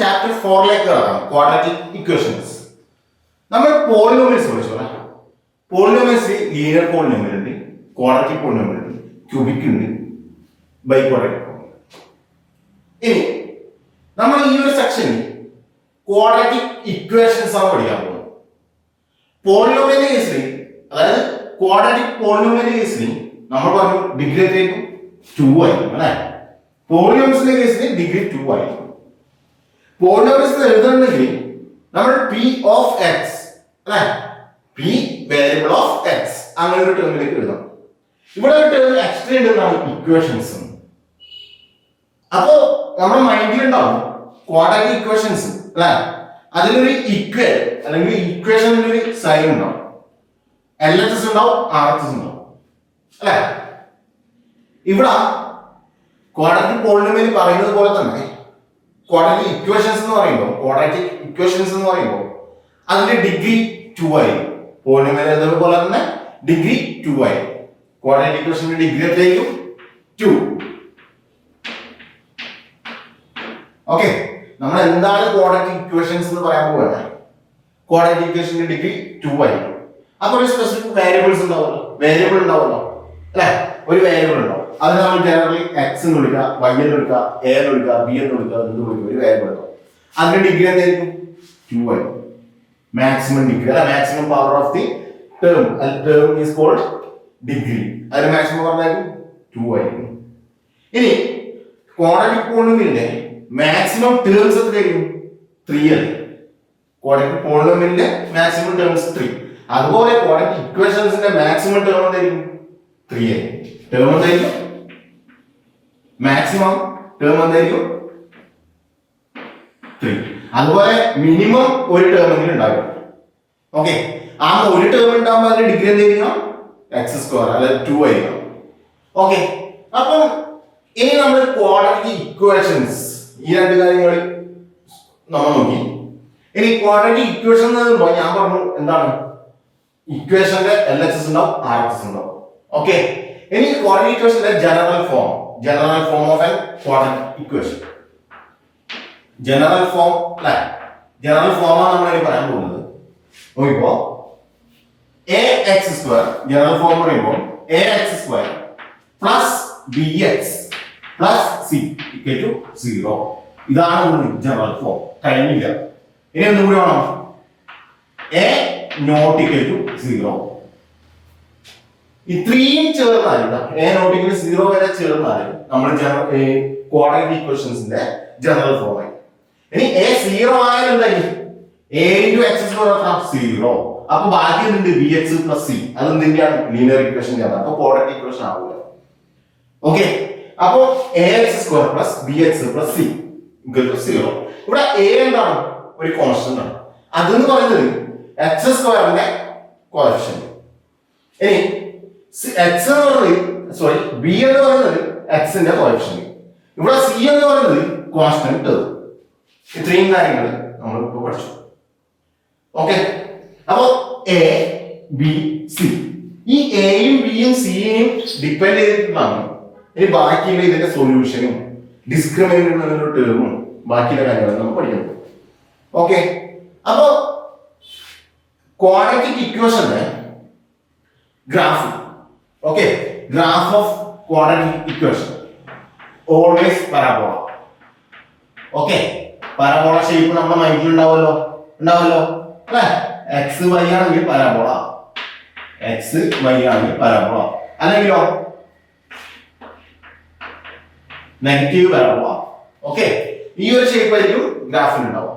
Chapter 4ലേക്ക് കടക്കാം. Quadratic equations. നമ്മൾ polynomials പഠിച്ചോളാം. Polynomials linear polynomial ഉണ്ട്, ക്വാഡ്രാറ്റിക് പോളിനോമിയൽ ഉണ്ട്, ക്യൂബിക് ഉണ്ട്, ബൈക്വാഡ്രാറ്റിക്. ഇനി നമ്മൾ ഈ ഒരു സെക്ഷനിൽ ക്വാഡ്രാറ്റിക് ഇക്വേഷൻസ് ആണ് പഠിക്കാൻ പോകുന്നത്. പോളിനോമിയലിന്റെ കേസിൽ, അതായത് ക്വാഡ്രാറ്റിക് പോളിനോമിയലിന്റെ കേസിൽ നമ്മൾ പറഞ്ഞു ഡിഗ്രി എത്രയായിരിക്കും? 2 ആയിരിക്കും അല്ലെ. പോളിനോമിയൽസിന്റെ കേസിൽ ഡിഗ്രി 2 ആയിരിക്കും. പോളിനോമിയൽസ് എഴുതണമെങ്കിൽ നമ്മൾ പി ഓഫ് എക്സ് അല്ലെ, പി വേരിയബിൾ ഓഫ് എക്സ് അങ്ങനെ ഒരു ടേമിലേക്ക് എഴുതാം. ഇവിടെ ഒരു ടേം എക്സ്ട്രാ ഉണ്ടെന്നാണ് ഇക്വേഷൻസ്. അപ്പോ നമ്മുടെ മൈൻഡിൽ ഉണ്ടാവും ക്വാഡ്രാറ്റിക് ഇക്വേഷൻസ് അല്ലെ, അതിലൊരു ഇക്വൽ അല്ലെങ്കിൽ ഇക്വേഷനിൽ ഒരു സൈൻ ഉണ്ടാവും, LHS ഉണ്ടാവും, RHS ഉണ്ടാവും അല്ലെ. ഇവിടെ ക്വാഡ്രാറ്റിക് പോളിനോമിയൽ പറയുന്നത് പോലെ തന്നെ ക്വാഡ്രാറ്റിക് ഇക്വേഷൻസ് എന്ന് പറയുമ്പോൾ അതിന്റെ ഡിഗ്രി 2 ആയി. പോളിനോമിയൽ പോലെ തന്നെ ഡിഗ്രി 2 ആയി. ക്വാഡ്രാറ്റിക് ഇക്വേഷന്റെ ഡിഗ്രി എത്രയായിരിക്കും? 2. ഓക്കെ, നമ്മൾ എന്താണ് ക്വാഡ്രാറ്റിക് ഇക്വേഷൻസ് എന്ന് പറയാൻ പോവാണ്. ക്വാഡ്രാറ്റിക് ഇക്വേഷന്റെ ഡിഗ്രി 2 ആയിരിക്കും. അപ്പൊ ഒരു സ്പെസിഫിക് വേരിയബിൾസ് ഉണ്ടാവുമല്ലോ, അല്ലെ. ഒരു വേരിയബിൾ ഉണ്ടാവും, അത് നമ്മൾ ജനറലി എക്സ് എന്ന് വിളിക്കുക, വൈ എന്ന് വിളിക്കുക, എ എന്ന് വിളിക്കുക, ബി എന്ന് വിളിക്കുക, എന്ന് വിളിക്കുക. ഒരു വേരിയബിൾ ഉണ്ടാവും, അതിന്റെ ഡിഗ്രി എന്തായിരിക്കും? 2 ആയിരിക്കും. മാക്സിമം ഡിഗ്രി അല്ലെ, maximum power of the term, term is called degree. അതിന്റെ മാക്സിമം പറഞ്ഞായിരിക്കും 2 ആയിരിക്കും. ഇനി ക്വാഡ്രാറ്റിക് പോളിനോമിയലിന്റെ മാക്സിമം ടേംസ് എത്രയായിരിക്കും? 3 ആയിരിക്കും. ക്വാഡ്രാറ്റിക് പോളിനോമിയലിന്റെ മാക്സിമം ടേംസ് 3. അതുപോലെ ക്വാഡ്രാറ്റിക് ഇക്വേഷൻസിന്റെ മാക്സിമം ടേം എന്തായിരിക്കും? 3 ആയിരിക്കും. ടേം എന്തായിരിക്കും? മാക്സിമം ടേം എന്തായിരിക്കും? 3. അതുപോലെ മിനിമം ഒരു ടേമെങ്കിലും ഉണ്ടാകും. ഓക്കെ, ആ ഒരു ടേം ഉണ്ടാകുമ്പോൾ അതിന്റെ ഡിഗ്രി എന്തായിരിക്കണം? x² അല്ലെ 2 ആയിരിക്കണം. ഓക്കെ, അപ്പം ഇനി നമ്മൾ ക്വാഡ്രാറ്റിക് ഇക്വേഷൻസ് ഈ രണ്ട് കാര്യങ്ങൾ നമ്മൾ നോക്കി. ഇനി ക്വാഡ്രാറ്റിക് ഇക്വേഷൻ എന്ന് പറയുമ്പോൾ ഞാൻ പറഞ്ഞു എന്താണ്? ഇക്വേഷന്റെ LHS ഉണ്ടാവും, RHS ഉണ്ടാവും. ഓക്കെ, ഇനി ക്വാഡ്രാറ്റിക് ഇക്വേഷന്റെ general form of an quadratic equation. General form അല്ലെ, ജനറൽ ഫോമാണ് നമ്മൾ ഇനി പറയാൻ പോകുന്നത്. നോക്കിപ്പോ ax², ജനറൽ ഫോം പറയുമ്പോൾ ax² plus bx plus c equal to 0. ഇതാണ് ജനറൽ ഫോം. കഴിഞ്ഞില്ല, ഇനി എന്തും കൂടി വേണം. a not equal to 0. ഇത്രയും ചേർന്നാലും a നോട്ട് ഈക്വൽ 0 വരെ ചേർന്നാലും നമ്മൾ ക്വാഡ്രാറ്റിക് ഇക്വേഷൻസിന്റെ ജനറൽ ഫോം ആയി. ഇനി a 0 ആയാലും എന്തായി? a × x² 0. അപ്പൊ ബാക്കി എന്തുണ്ട്? bx plus c. അതെന്തിന്റെയാണ്? ലീനിയർ ഇക്വേഷന്റെ ആണ്. അപ്പൊ ക്വാഡ്രാറ്റിക് ഇക്വേഷൻ ആവില്ല. ഓക്കെ, അപ്പോ ax² plus bx plus c equal to 0. ഇവിടെ a എന്താണ്? ഒരു കോൺസ്റ്റന്റ് ആണ്. അതെന്ന് പറയുന്നത് x² കോഎഫിഷ്യന്റ്. ഇനി x എന്ന് പറയുന്നത് b എന്ന് പറയുന്നത് x ന്റെ കോഎഫിഷ്യന്റ്. ഇവിടെ c എന്ന് പറയുന്നത് കോൺസ്റ്റന്റ് ടേം. ഇത്രയും കാര്യങ്ങൾ നമ്മൾ ഇപ്പോൾ പഠിച്ചു. ഓക്കെ, അപ്പോ a b c, ഈ എയും ബിയും സിയും ഡിപെൻഡ് ചെയ്തിട്ടുള്ളതാണ്. ഇനി ബാക്കിയുള്ള ഇതിന്റെ സൊല്യൂഷനും ഡിസ്ക്രിമിനന്റ് ടേമും ബാക്കിയുള്ള കാര്യങ്ങളും നമ്മൾ പഠിക്കണം. ഓക്കെ, അപ്പോ ക്വാഡ്രാറ്റിക് ഇക്വേഷന്റെ graph, okay, graph of quadratic equation always parabola. Okay, parabola shape നമ്മുടെ മൈൻഡിൽ ഉണ്ടാവല്ലോ അല്ലെ. എക്സ് വൈ ആണെങ്കിൽ പരാബോള, അല്ലെങ്കിലോ നെഗറ്റീവ് പരാബോള. ഓക്കെ, ഈ ഒരു ഷേപ്പ് ആയിരിക്കും ഗ്രാഫിൽ ഉണ്ടാവും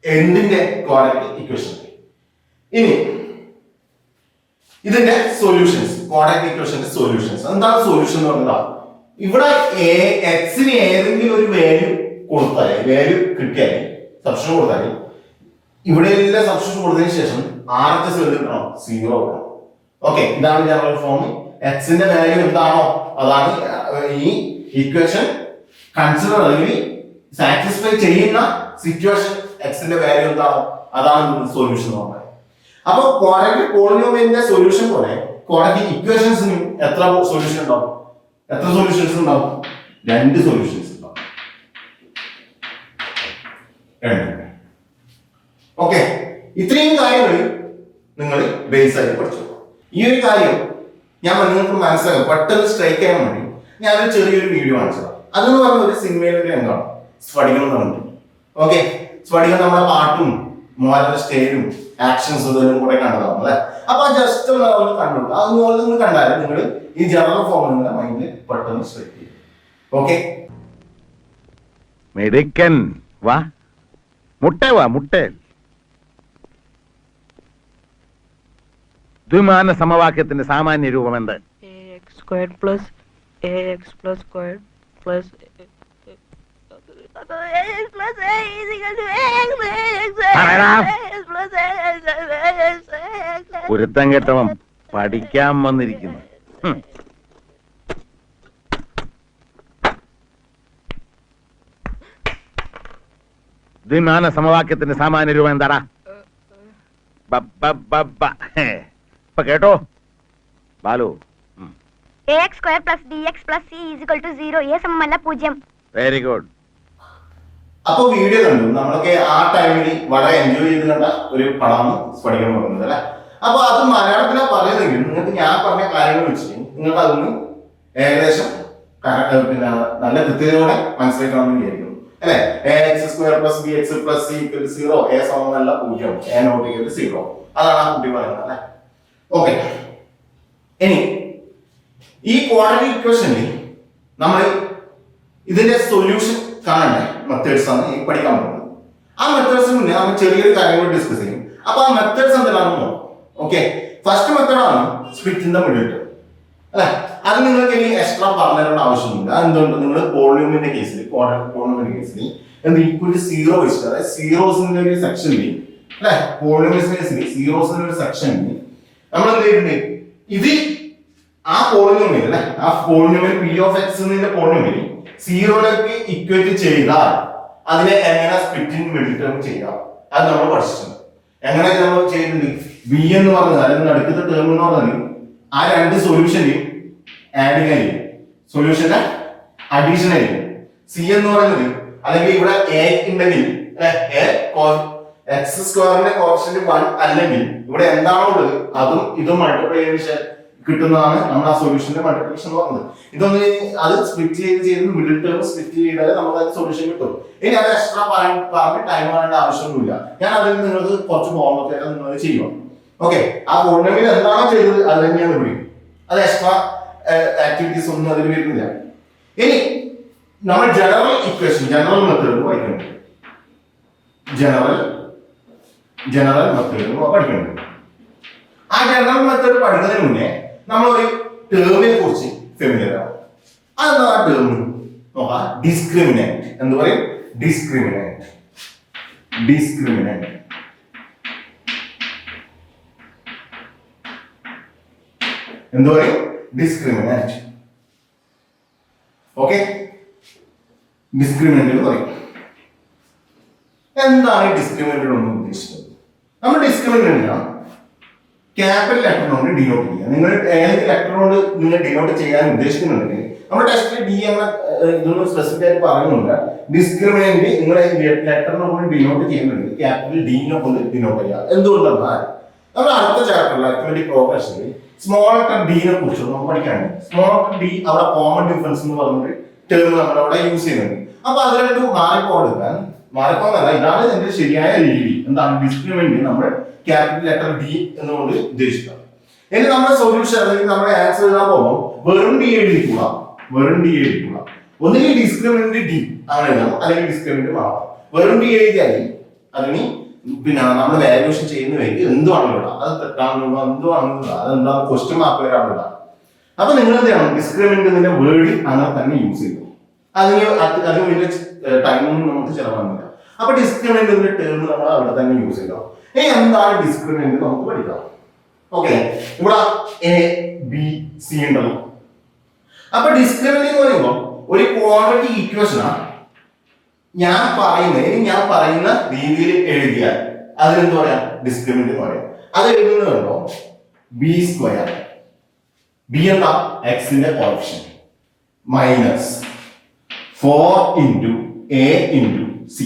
എന്തിന്റെ? Quadratic equation. ഇനി ഇതിന്റെ സൊല്യൂഷൻസ്, ക്വാഡ്രാറ്റിക് ഇക്വേഷന്റെ സൊല്യൂഷൻസ്. എന്താണ് സൊല്യൂഷൻ എന്ന് പറഞ്ഞാൽ, ഇവിടെ എക്സിന് ഏതെങ്കിലും ഒരു വാല്യൂ കിട്ടിയാൽ സബ്സ്റ്റിറ്റ്യൂഷൻ കൊടുത്താൽ ഇവിടെ എല്ലാ സബ്സ്റ്റിറ്റ്യൂഷൻ കൊടുത്തതിന് ശേഷം RHS കിട്ടണം, 0 വേണം. ഓക്കെ, ഇതാണ് ജനറൽ ഫോം. എക്സിന്റെ വാല്യൂ എന്താണോ അതാണ് ഈ ഇക്വേഷൻ കൺസിഡർ അല്ലെങ്കിൽ സാറ്റിസ്ഫൈ ചെയ്യുന്ന സിറ്റുവേഷൻ. എക്സിന്റെ വാല്യൂ എന്താണോ അതാണ് സൊല്യൂഷൻ എന്ന് പറയുന്നത്. അപ്പൊ ക്വാഡ്രാറ്റിക് പോളിനോമിയലിന്റെ സൊല്യൂഷൻ പോലെ ക്വാഡ്രാറ്റിക് ഇക്വേഷൻസിനും എത്ര സൊല്യൂഷൻസ് ഉണ്ടാവും? 2 സൊല്യൂഷൻസ് ഉണ്ടാവും. 2. ഓക്കെ, ഇത്രയും കാര്യങ്ങൾ നിങ്ങൾ ബേസ് ആയിട്ട് പഠിച്ചു. ഈ ഒരു കാര്യം ഞാൻ നിങ്ങൾക്ക് മനസ്സിലാക്കാം, പെട്ടെന്ന് സ്ട്രൈക്ക് ചെയ്യാൻ വേണ്ടി ഞാനൊരു ചെറിയൊരു വീഡിയോ കാണിച്ചതാണ്. അതെന്ന് പറഞ്ഞ ഒരു സിനിമയിലെ ഒരു രംഗമാണ്, സ്ഫടികം എന്ന് പറഞ്ഞിട്ട്. ഓക്കെ, സ്ഫടികം നമ്മുടെ പാട്ടും മോഹൻലാലിന്റെ സ്റ്റേജും ആക്ഷൻസും ഇതെല്ലാം കൂടെ കണ്ടതാണ് അല്ലെ. അപ്പൊ ജസ്റ്റ് ഒന്ന് കണ്ടോളൂ. അതുപോലെ നിങ്ങൾ കണ്ടാലും നിങ്ങൾ ഈ ജനറൽ ഫോം നിങ്ങളുടെ മൈൻഡിൽ പെട്ടെന്ന് സ്ട്രൈക്ക് ചെയ്യും. ഓക്കെ, മെഡിക്കൻ വാ, മുട്ട വാ, മുട്ട. ദ്വിമാന സമവാക്യത്തിന്റെ സാമാന്യ രൂപം എന്ത്? x² plus ax plus square plus കുരുത്തം കെട്ടവൻ പഠിക്കാൻ വന്നിരിക്കുന്നു. ദ്വിമാന സമവാക്യത്തിന്റെ സാമാന്യ രൂപം എന്താടാ? ഇപ്പൊ കേട്ടോ Balu? ax² plus dx plus c equal to 0. a സമമല്ല 0. Very good. അപ്പൊ വീഡിയോ കണ്ടു, നമ്മളൊക്കെ ആ ടൈമിൽ വളരെ എൻജോയ് ചെയ്ത് കണ്ട ഒരു പടമാണ് സ്ഫടികം എന്ന് പറയുന്നത് അല്ലെ. അപ്പൊ അത് മലയാളത്തിലാണ് പറയുന്നെങ്കിൽ നിങ്ങൾക്ക് ഞാൻ പറഞ്ഞ കാര്യങ്ങൾ വെച്ചിട്ട് നിങ്ങൾക്ക് അതൊന്ന് ഏകദേശം പിന്നെ നല്ല കൃത്യതയോടെ മനസ്സിലാക്കണമെന്ന് വിചാരിക്കുന്നു അല്ലെ. ax² plus bx plus c equal to 0, a സമമല്ല 0, a നോട്ട് ഈക്വൽ ടു 0. അതാണ് ആ കുട്ടി പറയുന്നത് അല്ലെ. ഓക്കെ, ഇനി ഈ ക്വാഡ്രാറ്റിക് ഇക്വേഷനിൽ നമ്മൾ ഇതിന്റെ സൊല്യൂഷൻ കാണണ്ടേ മെത്തേഡ്സ് ആണ് ഈ പഠിക്കാൻ പോകുന്നത്. ആ മെത്തേഡ്സിന് മുന്നേ നമ്മൾ ചെറിയൊരു കാര്യങ്ങൾ ഡിസ്കസ് ചെയ്യും. അപ്പൊ ആ മെത്തേഡ്സ് എന്തെല്ലാണെന്ന് നോക്കാം. ഓക്കെ, ഫസ്റ്റ് മെത്തേഡാണ് split in the middle term അല്ലെ. അത് നിങ്ങൾക്ക് ഇനി എക്സ്ട്രാ പറഞ്ഞു തരേണ്ട ആവശ്യമില്ല. അതെന്തുകൊണ്ട് നിങ്ങൾ പോളിനോമിയലിന്റെ കേസിൽ, ക്വാഡ്രാറ്റിക് പോളിനോമിയലിന്റെ കേസിൽ എന്ത് ഈക്വൽ ടു 0 വെച്ചിട്ട്, അതായത് സീറോസിന്റെ ഒരു സെക്ഷനിൽ അല്ലെ, പോളിനോമിയൽസിന്റെ കേസിൽ സീറോസിന്റെ ഒരു സെക്ഷനിൽ നമ്മൾ എന്ത് ചെയ്തിട്ടുണ്ട്, ഇത് ആ പോളിനോമിയൽ അല്ലെ, ആ പോളിനോമിയൽ പി ഓഫ് എക്സ് എന്നതിന്റെ പോളിനോമിയൽ 0ലേക്ക് ഇക്വേറ്റ് ചെയ്താൽ അതിനെ എങ്ങനെ സ്പ്ലിറ്റ് ഇൻ മിഡിൽ ടേം ചെയ്യാം അത് നമ്മൾ പഠിച്ചിട്ടുണ്ട്. എങ്ങനെ നമ്മൾ ചെയ്യുന്നുണ്ട്, ബി എന്ന് പറഞ്ഞാൽ അല്ലെങ്കിൽ അടുത്ത ടേം എന്ന് പറഞ്ഞാൽ ആ രണ്ട് സൊല്യൂഷനെയും ആഡിങ് ആയിരിക്കും, സൊല്യൂഷന്റെ അഡീഷൻ ആയിരിക്കും. സി എന്ന് പറയുന്നത് അല്ലെങ്കിൽ ഇവിടെ എ ഉണ്ടെങ്കിൽ x² കോഫിഷ്യന്റ് 1 അല്ലെങ്കിൽ ഇവിടെ എന്താണോ ഉള്ളത് അതും ഇതും മൾട്ടിപ്ലൈ ചെയ്ത് കിട്ടുന്നതാണ് നമ്മൾ ആ സൊല്യൂഷന്റെ മൾട്ടിപ്ലിക്കേഷൻ എന്ന് പറയുന്നത്. ഇതൊന്ന് അത് സ്പ്ലിറ്റ് ചെയ്ത് മിഡിൽ ടേം സ്പ്ലിറ്റ് ചെയ്താൽ നമുക്ക് അത് സൊല്യൂഷൻ കിട്ടും. ഇനി അത് എക്സ്ട്രാ പറഞ്ഞ് ടൈം പറയേണ്ട ആവശ്യമൊന്നുമില്ല. ഞാൻ അതിൽ നിങ്ങൾക്ക് കുറച്ച് ഹോംവർക്ക് ആയിട്ട് നിങ്ങൾ ചെയ്യണം. ഓക്കെ, ആ പോളിനോമിയൽ എന്താണോ ചെയ്തത് അത് തന്നെയാണ് ഇവിടെ. അത് എക്സ്ട്രാ ആക്ടിവിറ്റീസ് ഒന്നും അതിൽ വരുന്നില്ല. ഇനി നമ്മൾ ജനറൽ ഇക്വേഷൻ, ജനറൽ മെത്തേഡ് പഠിക്കുന്നുണ്ട്. ജനറൽ മെത്തേഡ് പഠിക്കുന്നുണ്ട്. ആ ജനറൽ മെത്തേഡ് പഠിക്കുന്നതിന് മുന്നേ നമ്മളൊരു ടേമിനെ കുറിച്ച് ഫെമിലിയർ ആവും. അതെന്താ ആ ടേം നോക്കാം, ഡിസ്ക്രിമിനന്റ് എന്ന് പറയും. ഡിസ്ക്രിമിനന്റ് എന്ത് പറയും, ഡിസ്ക്രിമിനന്റ്. ഓക്കെ, ഡിസ്ക്രിമിനന്റ് എന്ന് പറയും. എന്താണ് ഡിസ്ക്രിമിനന്റ് കൊണ്ട് ഉദ്ദേശിക്കുന്നത്? നമ്മൾ ഡിസ്ക്രിമിനന്റ് ക്യാപിറ്റൽ ലെറ്റർ കൊണ്ട് ഡിനോട്ട് ചെയ്യുക. നിങ്ങൾ ഏതെങ്കിലും ലെറ്റർ കൊണ്ട് നിങ്ങൾ ഡിനോട്ട് ചെയ്യാൻ ഉദ്ദേശിക്കുന്നുണ്ടെങ്കിൽ നമ്മുടെ ടെസ്റ്റിൽ ഡി അങ്ങനെ ഇതൊന്നും സ്പെസിഫിക് ആയിട്ട് പറയുന്നില്ല. ഡിസ്ക്രിമിനന്റ് നിങ്ങൾ ലെറ്ററിനെ കൊണ്ട് ഡിനോട്ട് ചെയ്യുന്നുണ്ട്, ക്യാപിറ്റൽ ഡീനെ കൊണ്ട് ഡിനോട്ട് ചെയ്യുക. എന്തുകൊണ്ടെന്നാൽ നമ്മൾ അടുത്ത ചാപ്റ്ററിൽ അരിത്മെറ്റിക് പ്രോഗ്രഷനിൽ സ്മോൾ ലെറ്റർ ഡീനെ കുറിച്ച് നമുക്ക് പഠിക്കാനുണ്ട്. സ്മോൾ ലെറ്റർ ഡി അവിടെ കോമൺ ഡിഫറൻസ് എന്ന് പറഞ്ഞൊരു ടേം നമ്മൾ അവിടെ യൂസ് ചെയ്യുന്നുണ്ട്. അപ്പൊ അതിനായിട്ട് മാറിപ്പോകുന്നല്ല, ഇതാണ് എന്റെ ശരിയായ രീതി. എന്താണ് ഡിസ്ക്രിമിനന്റ് നമ്മൾ ക്യാപിറ്റൽ ലെറ്റർ ഡി എന്നുകൊണ്ട് ഉദ്ദേശിക്കാം. ഇനി നമ്മുടെ സൊല്യൂഷൻ അല്ലെങ്കിൽ നമ്മുടെ ആൻസർ എഴുതാൻ പോകുമ്പോൾ വെറും ഡി എഴുതിക്കുക. ഒന്നുകിൽ ഡിസ്ക്രിമിനന്റ് ഡി അങ്ങനെ എഴുതാം, അല്ലെങ്കിൽ ഡിസ്ക്രിമിനന്റ് മാത്രം. വെറും ഡി എഴുതിയാൽ അതിന് പിന്നെ നമ്മൾ വാല്യൂഷൻ ചെയ്യുന്ന വേണ്ടി എന്തുവാണെങ്കിലും ഇടാം. അത് തെറ്റാണെന്നുള്ള എന്തുവാണെങ്കിലും അതെന്താ ക്വസ്റ്റ്യൻ മാർക്ക് വരാനുള്ള. അപ്പൊ നിങ്ങൾ എന്ത് ചെയ്യണം, ഡിസ്ക്രിമിനന്റ് വേർഡ് അങ്ങനെ തന്നെ യൂസ് ചെയ്യും. അതിന് വലിയ ടൈമൊന്നും നമുക്ക് ചെലവാകുന്നില്ല. അപ്പൊ ഡിസ്ക്രിമിനന്റ് ടേം നമ്മൾ അവിടെ തന്നെ യൂസ് ചെയ്യണം. ഇനി എന്താണ് ഡിസ്ക്രിമിനന്റ് നമുക്ക് പഠിക്കാം. ഓക്കെ, ഇവിടെ എ ബി സി ഉണ്ടല്ലോ. അപ്പൊ ഡിസ്ക്രിമിനന്റ് എന്ന് പറയുമ്പോൾ ഒരു ക്വാഡ്രാറ്റിക് ഇക്വേഷനാണ്. ഞാൻ പറയുന്ന രീതിയിൽ എഴുതിയാൽ അതിനെന്ത് പറയാം, ഡിസ്ക്രിമിനന്റ് എന്ന് പറയാം. അത് എഴുതുന്നത് കണ്ടോ, b², ബി എന്താ എക്സിന്റെ coefficient, minus 4 × a × c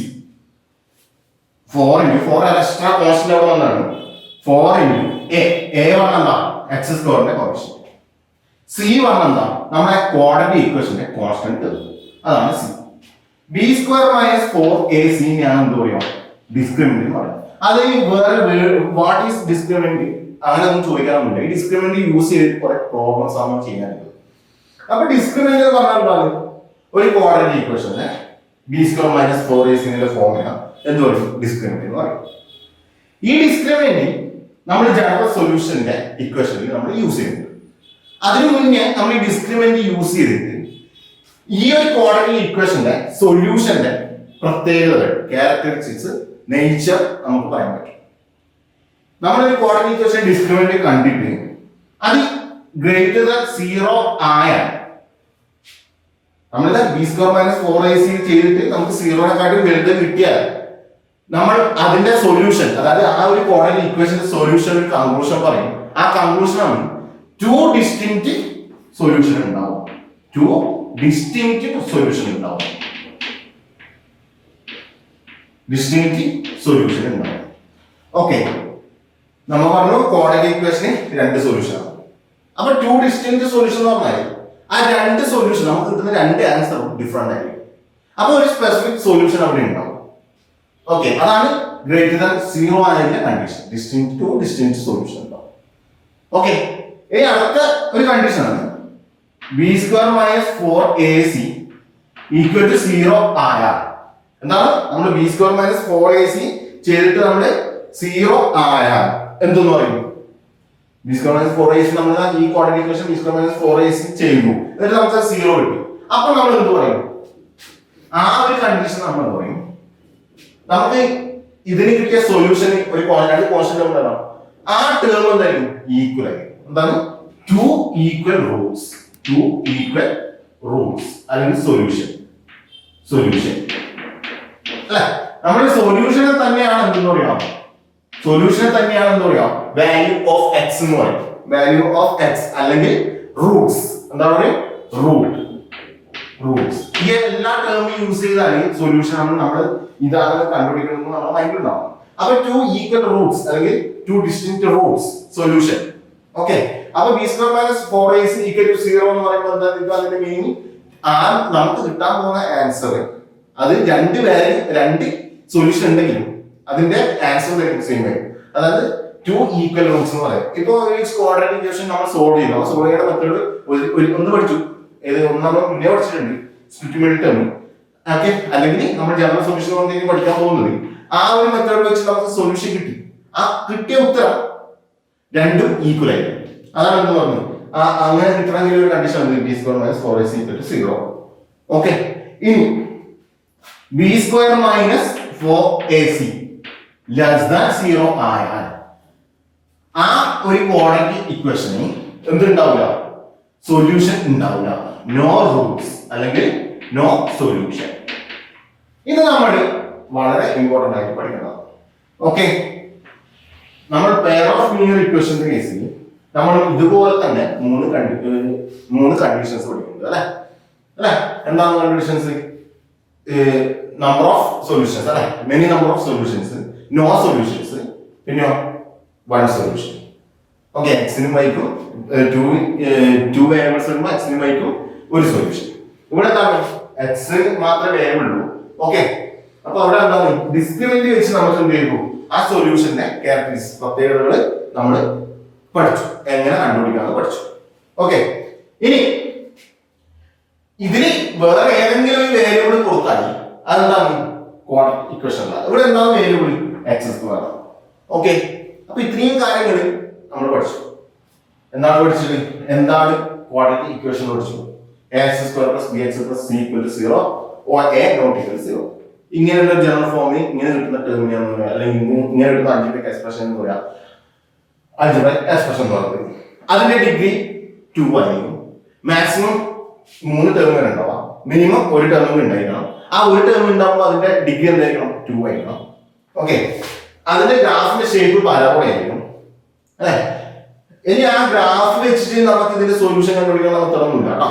4 extra constant അവിടെ വന്നാണ് 4 a 1 എന്താ എക്സ് സ്ക്വയറിന്റെ കോൺസ്റ്റന്റ് c1 എന്താ നമ്മുടെ ക്വാഡ്രാറ്റിക് ഇക്വേഷന്റെ കോൺസ്റ്റന്റ് അതാണ് c b square minus 4ac ഞാൻ എന്ത് പറയാം ഡിസ്ക്രിമിനന്റ് എന്ന് പറയാം അത് വേറെ വാട്ട് ഈസ് ഡിസ്ക്രിമിനന്റ് അങ്ങനെ ഒന്നും ചോദിക്കാനൊന്നുമില്ല ഈ ഡിസ്ക്രിമിനന്റ് യൂസ് ചെയ്തിട്ട് കുറെ പ്രോബ്ലംസ് ആണ് ചെയ്യാനുള്ളത് അപ്പൊ ഡിസ്ക്രിമിനന്റ് എന്ന് പറഞ്ഞാൽ എന്താണ് ഒരു ക്വാഡ്രാറ്റിക് ഇക്വേഷന് b സ്ക്വയർ മൈനസ് 4ac ന്റെ ഫോർമുല എന്ത് പറയും ഡിസ്ക്രിമിനന്റ് എന്ന് പറയും ഈ ഡിസ്ക്രിമിനന്റ് നമ്മൾ ജനറൽ സൊല്യൂഷന്റെ ഇക്വേഷനിൽ നമ്മൾ യൂസ് ചെയ്യുന്നുണ്ട് അതിനു മുന്നേ നമ്മൾ ഈ ഡിസ്ക്രിമിനന്റ് യൂസ് ചെയ്തിട്ട് ഈ ഒരു ക്വാഡ്രാറ്റിക് ഇക്വേഷന്റെ സൊല്യൂഷന്റെ പ്രത്യേകതകൾ ക്യാരക്ടറിസ്റ്റിക്സ് നേച്ചർ നമുക്ക് പറയാൻ പറ്റും നമ്മളൊരു ക്വാഡ്രാറ്റിക് ഇക്വേഷൻ ഡിസ്ക്രിമിനന്റ് കണ്ടിട്ട് അത് ഗ്രേറ്റർ ദാൻ 0 ആയാൽ നമ്മളിത് ബി സ്ക്വയർ മൈനസ് 4ac ചെയ്തിട്ട് നമുക്ക് 0-നെക്കാട്ടും വലുത് കിട്ടിയാൽ നമ്മൾ അതിന്റെ സൊല്യൂഷൻ അതായത് ആ ഒരു ക്വാഡ്രാറ്റിക് ഇക്വേഷന്റെ സൊല്യൂഷൻ ഒരു കൺക്ലൂഷൻ പറയും ആ കൺക്ലൂഷൻ ആണ് 2 ഡിസ്റ്റിങ്ക്റ്റ് സൊല്യൂഷൻ ഉണ്ടാവും 2 ഡിസ്റ്റിങ്ക്റ്റ് സൊല്യൂഷൻ ഉണ്ടാവും ഓക്കെ നമ്മൾ പറഞ്ഞു ക്വാഡ്രാറ്റിക് ഇക്വേഷന് 2 സൊല്യൂഷൻ ആണ് അപ്പൊ 2 ഡിസ്റ്റിങ്ക്റ്റ് സൊല്യൂഷൻ എന്ന് പറഞ്ഞാൽ ആ 2 സൊല്യൂഷൻ നമുക്ക് കിട്ടുന്ന 2 ആൻസറും ഡിഫറെന്റ് ആയിരിക്കും അപ്പൊ ഒരു സ്പെസിഫിക് സൊല്യൂഷൻ അവിടെ ഉണ്ടാവും ഓക്കെ അതാണ് ഗ്രേറ്റർ ദാൻ 0 ആയതിന്റെ കണ്ടീഷൻ ഡിസ്റ്റിങ്ക്റ്റ് സൊല്യൂഷൻ ഉണ്ടാവും ഓക്കെ ഇനി അടുത്ത ഒരു കണ്ടീഷൻ ആണ് b square minus 4ac equal to 0 ആയാൽ എന്താണ് നമ്മൾ ബി സ്ക്വയർ മൈനസ് 4ac ചെയ്തിട്ട് നമ്മൾ 0 ആയാൽ എന്തെന്ന് പറയും ബി സ്ക്വയർ മൈനസ് 4ac നമ്മൾ ഈ quadratic equation B square minus 4ac ചെയ്തു എന്നിട്ട് നമുക്ക് 0 കിട്ടി അപ്പോൾ നമ്മൾ എന്ത് പറയും ആ ഒരു കണ്ടീഷൻ നമ്മൾ എന്ത് പറയും നമുക്ക് ഇതിന് കിട്ടിയ സൊല്യൂഷൻ ഒരു ക്വാഡ്രാറ്റിക് കോൺസ്റ്റന്റ് ഉണ്ടല്ലോ ആ ടേം എന്തായിരിക്കും ഈക്വൽ ആയിരിക്കും എന്താണ് 2 ഈക്വൽ റൂട്ട്സ് അല്ലെങ്കിൽ സൊല്യൂഷൻ അല്ലെ നമ്മൾ സൊല്യൂഷനെ തന്നെയാണ് എന്തെന്ന് പറയാം വാല്യൂ ഓഫ് എക്സ് എന്ന് പറയും വാല്യൂ ഓഫ് എക്സ് അല്ലെങ്കിൽ റൂട്ട്സ് എന്താ പറയുക റൂട്ട്സ് ഈ എല്ലാ ടേമും യൂസ് ചെയ്താൽ സൊല്യൂഷൻ ആണ് നമ്മൾ ഇതാണ് കണ്ടുപിടിക്കുന്നത് നമ്മുടെ മൈൻഡിൽ ഉണ്ടാവും അപ്പൊ 2 ഈക്വൽ റൂട്ട്സ് അല്ലെങ്കിൽ 2 ഡിസ്റ്റിങ്ക്റ്റ് റൂട്ട്സ് സൊല്യൂഷൻ ഓക്കെ അപ്പൊ b square minus 4ac equal to 0 എന്ന് പറയുമ്പോൾ എന്താ ഇത് അതിന്റെ മീനിങ് ആ നമുക്ക് കിട്ടാൻ പോകുന്ന ആൻസർ അത് 2 സൊല്യൂഷൻ ഉണ്ടെങ്കിലും അതിന്റെ ആൻസർ സെയിം ആയിരിക്കും അതായത് 2 ഈക്വൽ റൂട്ട്സ് എന്ന് പറയും ഇപ്പൊ ഈ ക്വാഡ്രാറ്റിക് ഇക്വേഷൻ നമ്മൾ സോൾവ് ചെയ്യുന്നു സോൾവ് ചെയ്യുന്ന മെത്തേഡ് ഒന്ന് പഠിച്ചു ഏത് ഒന്ന് നമ്മൾ മുന്നേ പഠിച്ചിട്ടുണ്ട് സ്പ്ലിറ്റ് ടേം ഓക്കെ അല്ലെങ്കിൽ നമ്മൾ ജനറൽ സൊല്യൂഷൻ കൊണ്ടെങ്കിൽ പഠിക്കാൻ പോകുന്നത് ആ ഒരു മെത്തേഡ് വെച്ച് നമുക്ക് സൊല്യൂഷൻ കിട്ടി ആ കിട്ടിയ ഉത്തരം 2 ഈക്വൽ ആയിരിക്കും അതാണ് എന്ന് പറഞ്ഞു അങ്ങനെ കിട്ടണമെങ്കിൽ ഒരു കണ്ടീഷൻ ഉണ്ട് b square minus 4ac equal to 0 okay ഇനി b square minus 4ac less than 0 ആയാൽ ആ ഒരു ക്വാഡ്രാറ്റിക് ഇക്വേഷന് എന്തുണ്ടാവില്ല സൊല്യൂഷൻ ഉണ്ടാവില്ല നോ റൂട്ട്സ് അല്ലെങ്കിൽ നോ സൊല്യൂഷൻ ഇത് നമ്മൾ വളരെ ഇമ്പോർട്ടന്റ് ആയിട്ട് പഠിക്കണം ഓക്കെ നമ്മൾ പെയർ ഓഫ് ലീനിയർ ഇക്വേഷന്റെ കേസിൽ നമ്മൾ ഇതുപോലെ തന്നെ മൂന്ന് കണ്ടീഷൻസ് പഠിക്കുന്നുണ്ട് അല്ലെ എന്താണ് കണ്ടീഷൻസ് നമ്പർ ഓഫ് സൊല്യൂഷൻസ് അല്ലെ many number of solutions no solutions പിന്നെ 1 സൊല്യൂഷൻ ഓക്കെ എക്സിനും വൈക്കും 2 വേരിയബിൾസ് വരുമ്പോൾ എക്സിനും വൈക്കും ഒരു സൊല്യൂഷൻ ഇവിടെ എന്താണ് എക്സ് മാത്രമേ വേരിയബിൾ ഉള്ളൂ ഓക്കെ അപ്പൊ അവിടെ എന്താണ് ഡിസ്ക്രിമിനന്റ് വെച്ച് നമുക്ക് എന്ത് ചെയ്തു ആ സൊല്യൂഷന്റെ ക്യാരക്ടറിസ്റ്റിക്സ് പ്രത്യേകതകൾ നമ്മൾ പഠിച്ചു എങ്ങനെ കണ്ടുപിടിക്കാന്ന് പഠിച്ചു ഓക്കെ ഇനി ഇതിന് വേറെ ഏതെങ്കിലും ഒരു വേരിയബിൾ കൊടുത്താൽ അതെന്താണ് ക്വാഡ്രാറ്റിക് ഇക്വേഷൻ ഇവിടെ എന്താണ് വേരിയബിൾ എക്സ് സ്ക്വയർ ഓക്കെ അപ്പൊ ഇത്രയും കാര്യങ്ങൾ നമ്മൾ പഠിച്ചു എന്താണ് ക്വാഡ്രാറ്റിക് ഇക്വേഷൻ പഠിച്ചു ax square plus bx plus c equal to 0 or a not equal to 0 ഇങ്ങനെയുള്ള ജനറൽ ഫോമിൽ ഇങ്ങനെ കിട്ടുന്ന ടേമിനെയാണ് അല്ലെങ്കിൽ ഇങ്ങനെ കിട്ടുന്ന അൾജിബ്രിക് എക്സ്പ്രഷൻ എന്ന് പറയാം അൾജിബ്രിക് എക്സ്പ്രഷൻ എന്ന് പറയുന്നത് അതിന്റെ ഡിഗ്രി 2 ആയിരിക്കും മാക്സിമം 3 ടേമുകൾ ഉണ്ടാവാം മിനിമം ഒരു ടേമുകൾ ഉണ്ടായിരിക്കണം ആ ഒരു ടേം ഉണ്ടാകുമ്പോൾ അതിന്റെ ഡിഗ്രി എന്തായിരിക്കണം 2 ആയിരിക്കണം ഓക്കെ അതിന്റെ ഗ്രാഫിന്റെ ഷേപ്പ് പലപോലെ ആയിരിക്കും അല്ലെ ഇനി ആ ഗ്രാഫ് വെച്ചിട്ട് നമുക്ക് ഇതിന്റെ സൊല്യൂഷൻ കണ്ടുപിടിക്കാൻ നമുക്ക് തുടങ്ങുന്നില്ല കേട്ടോ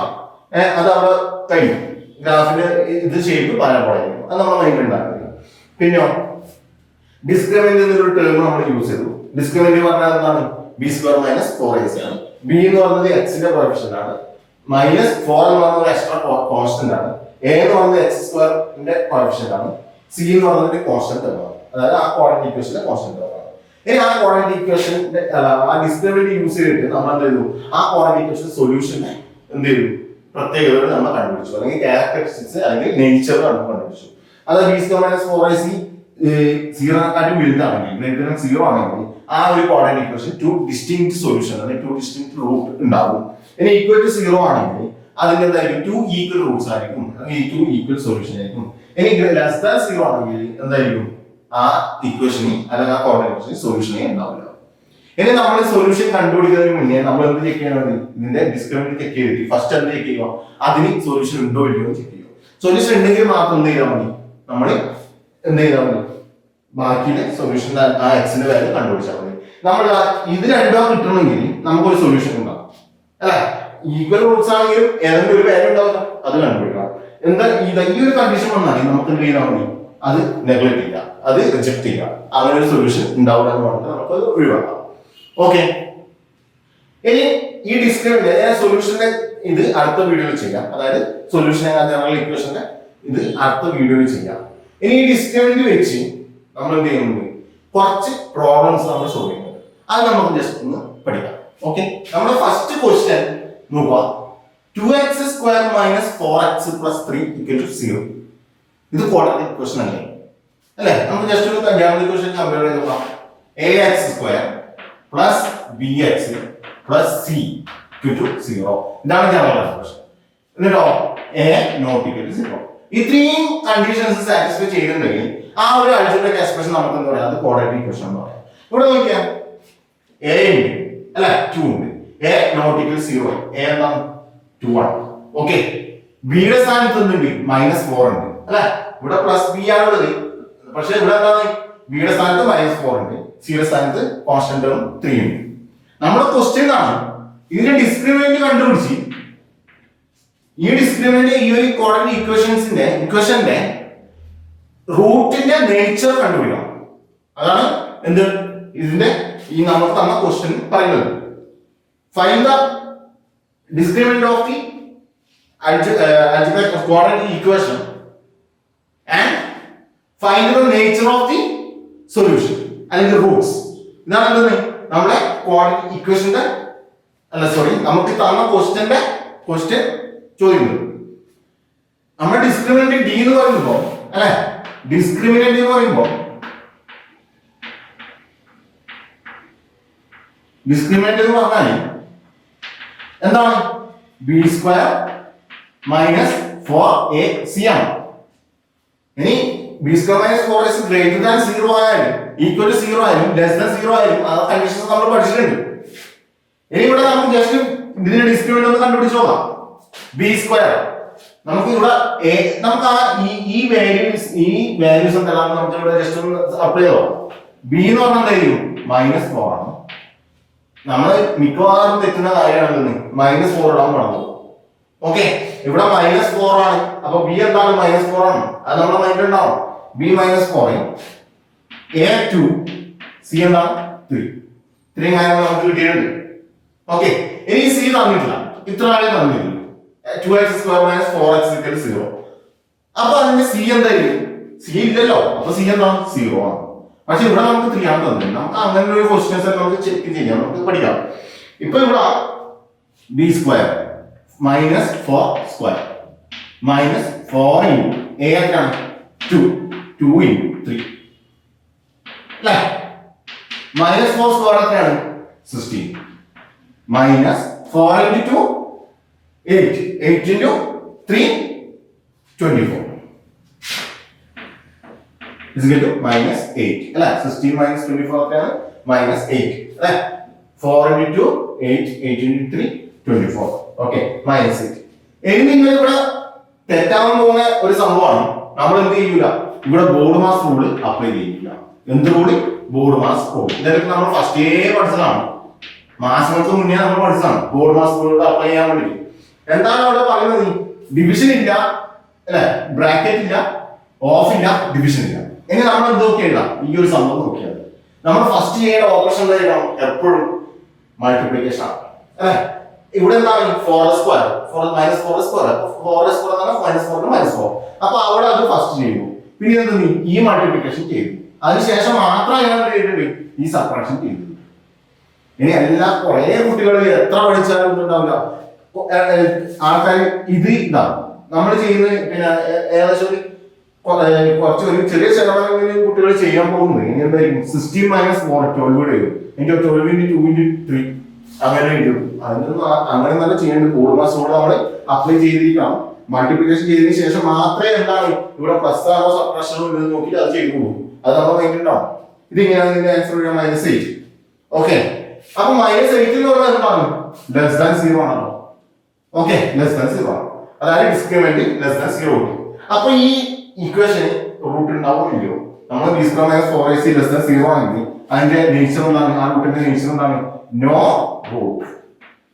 അത് അവിടെ കഴിയും ഗ്രാഫിന്റെ ഇത് ഷേപ്പ് പലപോലെ ആയിരിക്കും അത് നമ്മുടെ മൈൻഡിൽ ഉണ്ടാക്കുന്നത് പിന്നെയോ ഡിസ്ക്രിമിനന്റ് എന്നൊരു ടേം നമ്മൾ യൂസ് ചെയ്തു. ഡിസ്ക്രിമിനന്റ് പറഞ്ഞാൽ എന്താണ്? ബി സ്ക്വയർ മൈനസ് 4ac ആണ്. ബി എന്ന് പറയുന്നത് എക്സിന്റെ കോഎഫിഷ്യന്റ് ആണ്. മൈനസ് 4 എന്ന് പറയുന്നത് എക്സ്ട്രാ കോൺസ്റ്റന്റ് ആണ്. എ എന്ന് പറയുന്നത് എക്സ് സ്ക്വയറിന്റെ കോഎഫിഷ്യന്റ് ആണ്. സി എന്ന് പറയുന്നത് കോൺസ്റ്റന്റ് ടേം ആണ്. അതായത് ആ ക്വാഡ്രാറ്റിക് ഇക്വേഷന്റെ കോൺസ്റ്റന്റ് ടേം ആണ്. ഇനി ആ ക്വാഡ്രാറ്റിക് ഇക്വേഷന്റെ ആ ഡിസ്ക്രിമിനന്റ് യൂസ് ചെയ്തിട്ട് നമ്മൾ എന്ത് ചെയ്തു? ആ ക്വാഡ്രാറ്റിക് ഇക്വേഷൻ സൊല്യൂഷനെ എന്ത് ചെയ്തു? പ്രത്യേകതകൾ നമ്മൾ കണ്ടുപിടിച്ചു, അല്ലെങ്കിൽ ക്യാരക്ടറിസ്റ്റിക്സ് അല്ലെങ്കിൽ നേച്ചർ നമ്മൾ കണ്ടുപിടിച്ചു. അത് ബി സ്ക്വയർ മൈനസ് 4ac 0നെക്കാട്ടും വലുതാണെങ്കിൽ, ഗ്രേറ്റർ ദാൻ 0 ആണെങ്കിൽ ആ ഒരു ക്വാഡ്രാറ്റിക് ഇക്വേഷൻ 2 ഡിസ്റ്റിങ്ക്ട് സൊല്യൂഷൻ അല്ലെങ്കിൽ 2 ഡിസ്റ്റിങ്ക്ട് റൂട്ട് ഉണ്ടാവും. ഇനി ഈക്വൽ ടു 0 ആണെങ്കിൽ അതിന്റെ എന്തായിരിക്കും? 2 ഈക്വൽ റൂട്ട്സ് ആയിരിക്കും, അല്ലെങ്കിൽ 2 ഈക്വൽ സൊല്യൂഷൻ ആയിരിക്കും. ഇനി ലെസ് ദാൻ 0 ആണെങ്കിൽ എന്തായിരിക്കും? ആ ഇക്വേഷന് അല്ലെങ്കിൽ ആ ക്വാഡ്രാറ്റിക് ഇക്വേഷൻ സൊല്യൂഷനേ ഉണ്ടാവില്ല. ഇനി നമ്മൾ സൊല്യൂഷൻ കണ്ടുപിടിക്കുന്നതിന് മുന്നേ നമ്മൾ എന്ത് ചെക്ക് ചെയ്യണം? ഇതിന്റെ ഡിസ്ക്രിമിനന്റ് ചെക്ക് ചെയ്തിട്ട് ഫസ്റ്റ് എന്ത് ചെക്ക് ചെയ്യുക? അതിന് സൊല്യൂഷൻ ഉണ്ടോ ഇല്ലയോ ചെക്ക് ചെയ്യുക. സൊല്യൂഷൻ ഉണ്ടെങ്കിൽ മാത്രം എന്ത് ചെയ്താൽ മതി? നമ്മൾ എന്ത് ചെയ്താൽ മതി? ബാക്കിയുടെ സൊല്യൂഷൻ ആ എക്സിന്റെ വാല്യൂ കണ്ടുപിടിച്ചാൽ മതി. നമ്മൾ ഇത് രണ്ടോ കിട്ടണമെങ്കിൽ നമുക്കൊരു സൊല്യൂഷൻ ഉണ്ടാവും, അല്ലെ? ഈക്വൽ റൂട്ട്സ് ആണെങ്കിലും ഏതെങ്കിലും ഒരു വാല്യൂ ഉണ്ടാവില്ല, അത് കണ്ടുപിടിക്കണം. എന്താ ഈ ഒരു കണ്ടീഷൻ വന്നാൽ നമുക്ക് എന്ത് ചെയ്താൽ മതി? അത് നെഗ്ലക്ട് ചെയ്യുക, അത് റിജക്ട് ചെയ്യുക. അങ്ങനെ ഒരു സൊല്യൂഷൻ ഉണ്ടാവില്ല എന്ന് പറഞ്ഞിട്ട് നമുക്ക് ഒഴിവാക്കാം. ഓക്കെ, ഇനി ഈ ഡിസ്ക്രിമിനന്റ് സൊല്യൂഷന്റെ ഇത് അടുത്ത വീഡിയോയിൽ ചെയ്യാം. അതായത് സൊല്യൂഷൻ ജനറൽ ഇക്വേഷന്റെ ഇത് അടുത്ത വീഡിയോയിൽ ചെയ്യാം. ഇനി ഈ ഡിസ്ക്രിമിനന്റ് വെച്ച് നമ്മൾ എന്ത് ചെയ്യുന്നുണ്ട്? കുറച്ച് പ്രോബ്ലംസ് നമ്മൾ സോൾവ് ചെയ്യുന്നുണ്ട്. അത് നമുക്ക് ജസ്റ്റ് ഒന്ന് പഠിക്കാം. ഓക്കെ, നമ്മുടെ ഫസ്റ്റ് ക്വസ്റ്റ്യൻ നോക്കുക. 2x square minus 4x plus 3 equal to 0. ഇത് ക്വാഡ്രാറ്റിക് ഇക്വേഷൻ അല്ലേ? നമുക്ക് ജസ്റ്റ് ഒരു ജനറൽ ഇക്വേഷൻ കമ്പയർ ചെയ്ത് നോക്കാം. ax square plus bx plus c equal to 0. ഇതാണ് ജനറൽ ഇക്വേഷൻ. എന്നിട്ടോ a നോട്ട് ഈക്വൽ ടു 0. ഇത്രയും കണ്ടീഷൻസ് സാറ്റിസ്ഫൈ ചെയ്തിട്ടുണ്ടെങ്കിൽ ആ ഒരു അൾജിബ്രിക് എക്സ്പ്രഷൻ നമുക്ക് എന്താ പറയാ? അത് ക്വാഡ്രാറ്റിക് ഇക്വേഷൻ എന്ന് പറയാം. ഇവിടെ നോക്കിയാൽ a ഉണ്ട്, അല്ല 2 ഉണ്ട്. a not equal 0. a എന്താണ്? 2 ആണ്. ഓക്കെ, b യുടെ സ്ഥാനത്ത് എന്തുണ്ട്? -4 ഉണ്ട്, അല്ലെ? ഇവിടെ പ്ലസ് b ആണുള്ളത്, പക്ഷെ ഇവിടെ എന്താണ്? b യുടെ സ്ഥാനത്ത് -4 ഉണ്ട്, c യുടെ സ്ഥാനത്ത് കോൺസ്റ്റന്റ് ടേം 3 ഉണ്ട്. നമ്മുടെ ക്വസ്റ്റ്യൻ ആണ് ഇതിന്റെ ഡിസ്ക്രിമിനന്റ് കണ്ടുപിടിച്ച് ഈ ഡിസ്ക്രിമിനന്റ് ഈ ഒരു ക്വാഡ്രാറ്റിക് ഇക്വേഷന്റെ റൂട്ടിന്റെ നേച്ചർ കണ്ടുപിടിക്കണം. അതാണ് എന്ത് ഇതിന്റെ ഈ നമുക്ക് തന്ന ക്വസ്റ്റ്യൻ പറയുന്നത്. Find the discriminant of the algebraic quadratic equation and find the nature of the solution അല്ലെങ്കിൽ റൂട്ട്സ്. ഇതാണ് എന്ത്? നമ്മളെ ക്വാഡ്രാറ്റിക് ഇക്വേഷന്റെ നമുക്ക് തന്ന ക്വസ്റ്റ്യൻ ചോദിക്കുന്നത്. നമ്മുടെ ഡിസ്ക്രിമിനന്റ് ഡി എന്ന് പറയുമ്പോ, അല്ലെ? ഡിസ്ക്രിമിനന്റ് എന്ന് പറയുമ്പോ ഡിസ്ക്രിമിനന്റ് എന്ന് പറഞ്ഞാൽ എന്താണ്? ബി സ്ക്വയർ മൈനസ് 4ac ആണ്. ഇനി b square minus 4ac greater than 0 ആയാലും ഈക്വൽ ടു 0 ആയാലും ലെസ് ദാൻ 0 ആയാലും ആ കണ്ടീഷൻസ് നമ്മൾ പഠിച്ചിട്ടുണ്ട്. ഇനി ഇവിടെ നമുക്ക് ജസ്റ്റ് ഇതിന്റെ ഡിസ്ക്രിമിനന്റ് ഒന്ന് കണ്ടുപിടിച്ച് നോക്കാം. ബി സ്ക്വയർ നമുക്ക് ഇവിടെ നമുക്ക് ആ ഈ വാല്യൂസ് എന്തെല്ലാം നമുക്ക് ഇവിടെ ജസ്റ്റ് ഒന്ന് അപ്ലൈ ചെയ്യാം. ബി എന്ന് പറഞ്ഞാൽ എന്തായിരിക്കും? -4 ആണ്. നമ്മൾ മിക്കവാറും തെറ്റുന്ന കാര്യമാണ് -4 ഇടാൻ പറഞ്ഞു. ഓക്കെ, ഇവിടെ -4 ആണ്. അപ്പൊ ബി എന്താണ്? -4 ആണ്. അത് നമ്മുടെ മൈൻഡിൽ ഉണ്ടാവും. ബി -4, a 2, c എന്താണ്? 3. ഇത്രയും കാര്യങ്ങൾ നമുക്ക് കിട്ടിയിട്ടുണ്ട്. ഓക്കെ, ഇനി സി തന്നിട്ടില്ല, ഇത്ര കാര്യം തന്നിട്ടില്ല. 2x square minus 4x equal 0. അപ്പൊ അതിന്റെ സി എന്തായിരിക്കും? സി ഇല്ലല്ലോ, അപ്പൊ സി എന്താണ്? 0 ആണ്. പക്ഷെ ഇവിടെ നമുക്ക് 3 ആണ് തന്നത്. നമുക്ക് അങ്ങനെ ഒരു ക്വസ്റ്റ്യൻസ് നമുക്ക് ചെക്ക് ചെയ്യാം, നമുക്ക് പഠിക്കാം. ഇപ്പൊ ഇവിടെ B square minus 4 square minus 4 into A ആയിട്ടാണ് 2 ഇൻറ്റു 3 അല്ലേ? -4 സ്ക്വയർ എത്രയാണ്? 16 minus 4 into 2 8 into 3 24 is equal to -8 അല്ലേ? 16 മൈനസ് 24 എത്രയാണ്? -8 അല്ലേ? 4 ഇൻറ്റു 2 8 ഇൻറ്റു 3 24. ഓക്കെ, -8. ഇനി നിങ്ങൾ ഇവിടെ തെറ്റാൻ പോകുന്ന ഒരു സംഭവമാണ്. നമ്മൾ എന്ത് ചെയ്യൂല? ഇവിടെ ബോർഡ് മാസ് റൂൾ അപ്ലൈ ചെയ്യില്ല. എന്ത് റൂള്? Board mass rule. ഇതൊക്കെ നമ്മൾ ഫസ്റ്റേ പഠിച്ചതാണ്. മാസങ്ങൾക്ക് മുന്നേ നമ്മൾ പഠിച്ചതാണ് ബോർഡ് മാസ് റൂൾ അപ്ലൈ ചെയ്യാൻ വേണ്ടി. എന്താണ് അവിടെ പറയുന്നത്? ഡിവിഷൻ ഇല്ല, അല്ലെ? ബ്രാക്കറ്റ് ഇല്ല, ഓഫ് ഇല്ല, ഡിവിഷൻ ഇല്ല. ഇനി നമ്മൾ എന്ത് നോക്കിയില്ല ഈ ഒരു സംഭവം നോക്കിയാൽ നമ്മൾ ഫസ്റ്റ് ചെയ്യേണ്ട ഓപ്പറേഷൻ എന്തായിരിക്കണം എപ്പോഴും മൾട്ടിപ്ലിക്കേഷൻ ആണ് അല്ലെ ഇവിടെ എന്താണ് four square minus four square minus ഫോറിന് മൈനസ് ഫോർ അപ്പൊ അവിടെ അത് ഫസ്റ്റ് ചെയ്തു പിന്നെ എന്ത് നീ ഈ മൾട്ടിപ്ലിക്കേഷൻ ചെയ്തു അതിനുശേഷം മാത്രം ഞാൻ ചെയ്തിട്ടുണ്ട് ഈ സബ്ട്രാക്ഷൻ ചെയ്തു ഇനി എല്ലാ കുറെ കുട്ടികൾ എത്ര പഠിച്ചാലും ഒന്നും ഉണ്ടാവില്ല ആൾക്കാർ ഇത് ഇതാണ് നമ്മൾ ചെയ്യുന്ന പിന്നെ ഏകദേശം കുറച്ച് ഒരു ചെറിയ ശതമാനം കുട്ടികൾ ചെയ്യാൻ പോകുന്നത് ഇനി എന്തായിരിക്കും 16 മൈനസ് 4 12 വരും എനിക്ക് 12 into 2 into 3 അങ്ങനെ വരും അതിനൊന്നും അങ്ങനെ തന്നെ ചെയ്യേണ്ടത് കോഡ് മാസോടെ നമ്മൾ അപ്ലൈ ചെയ്തിരിക്കണം മൾട്ടിപ്ലിക്കേഷൻ ചെയ്തതിനു ശേഷം മാത്രമേ എന്താണ് ഇവിടെ പ്ലസ് ആണോ സബ്ട്രാക്ഷനോ ഉണ്ടെന്ന് നോക്കിയിട്ട് അത് ചെയ്തു പോകും അത് നമ്മൾ മൈൻഡുണ്ടാവും ഇത് ഇങ്ങനെയാണ് ഇതിന്റെ ആൻസർ വരിക -8 ഓക്കെ അപ്പൊ -8 എന്ന് പറഞ്ഞാൽ എന്താണ് ലെസ് ദാൻ 0 ആണല്ലോ ഓക്കെ ലെസ് ദാൻ 0 ആണ് അതായത് ഡിസ്ക്രിമിനന്റ് ലെസ് ദാൻ 0 ഉണ്ട് അപ്പൊ ഈ ഇക്വേഷന് റൂട്ട് ഉണ്ടാവും ഇല്ലയോ നമ്മൾ b²-4ac ലെസ് ദാൻ 0 ആണെങ്കിൽ അതിന്റെ നേച്ചർ എന്താണ് ആ റൂട്ടിന്റെ നേച്ചർ എന്താണ് നോ റൂട്ട്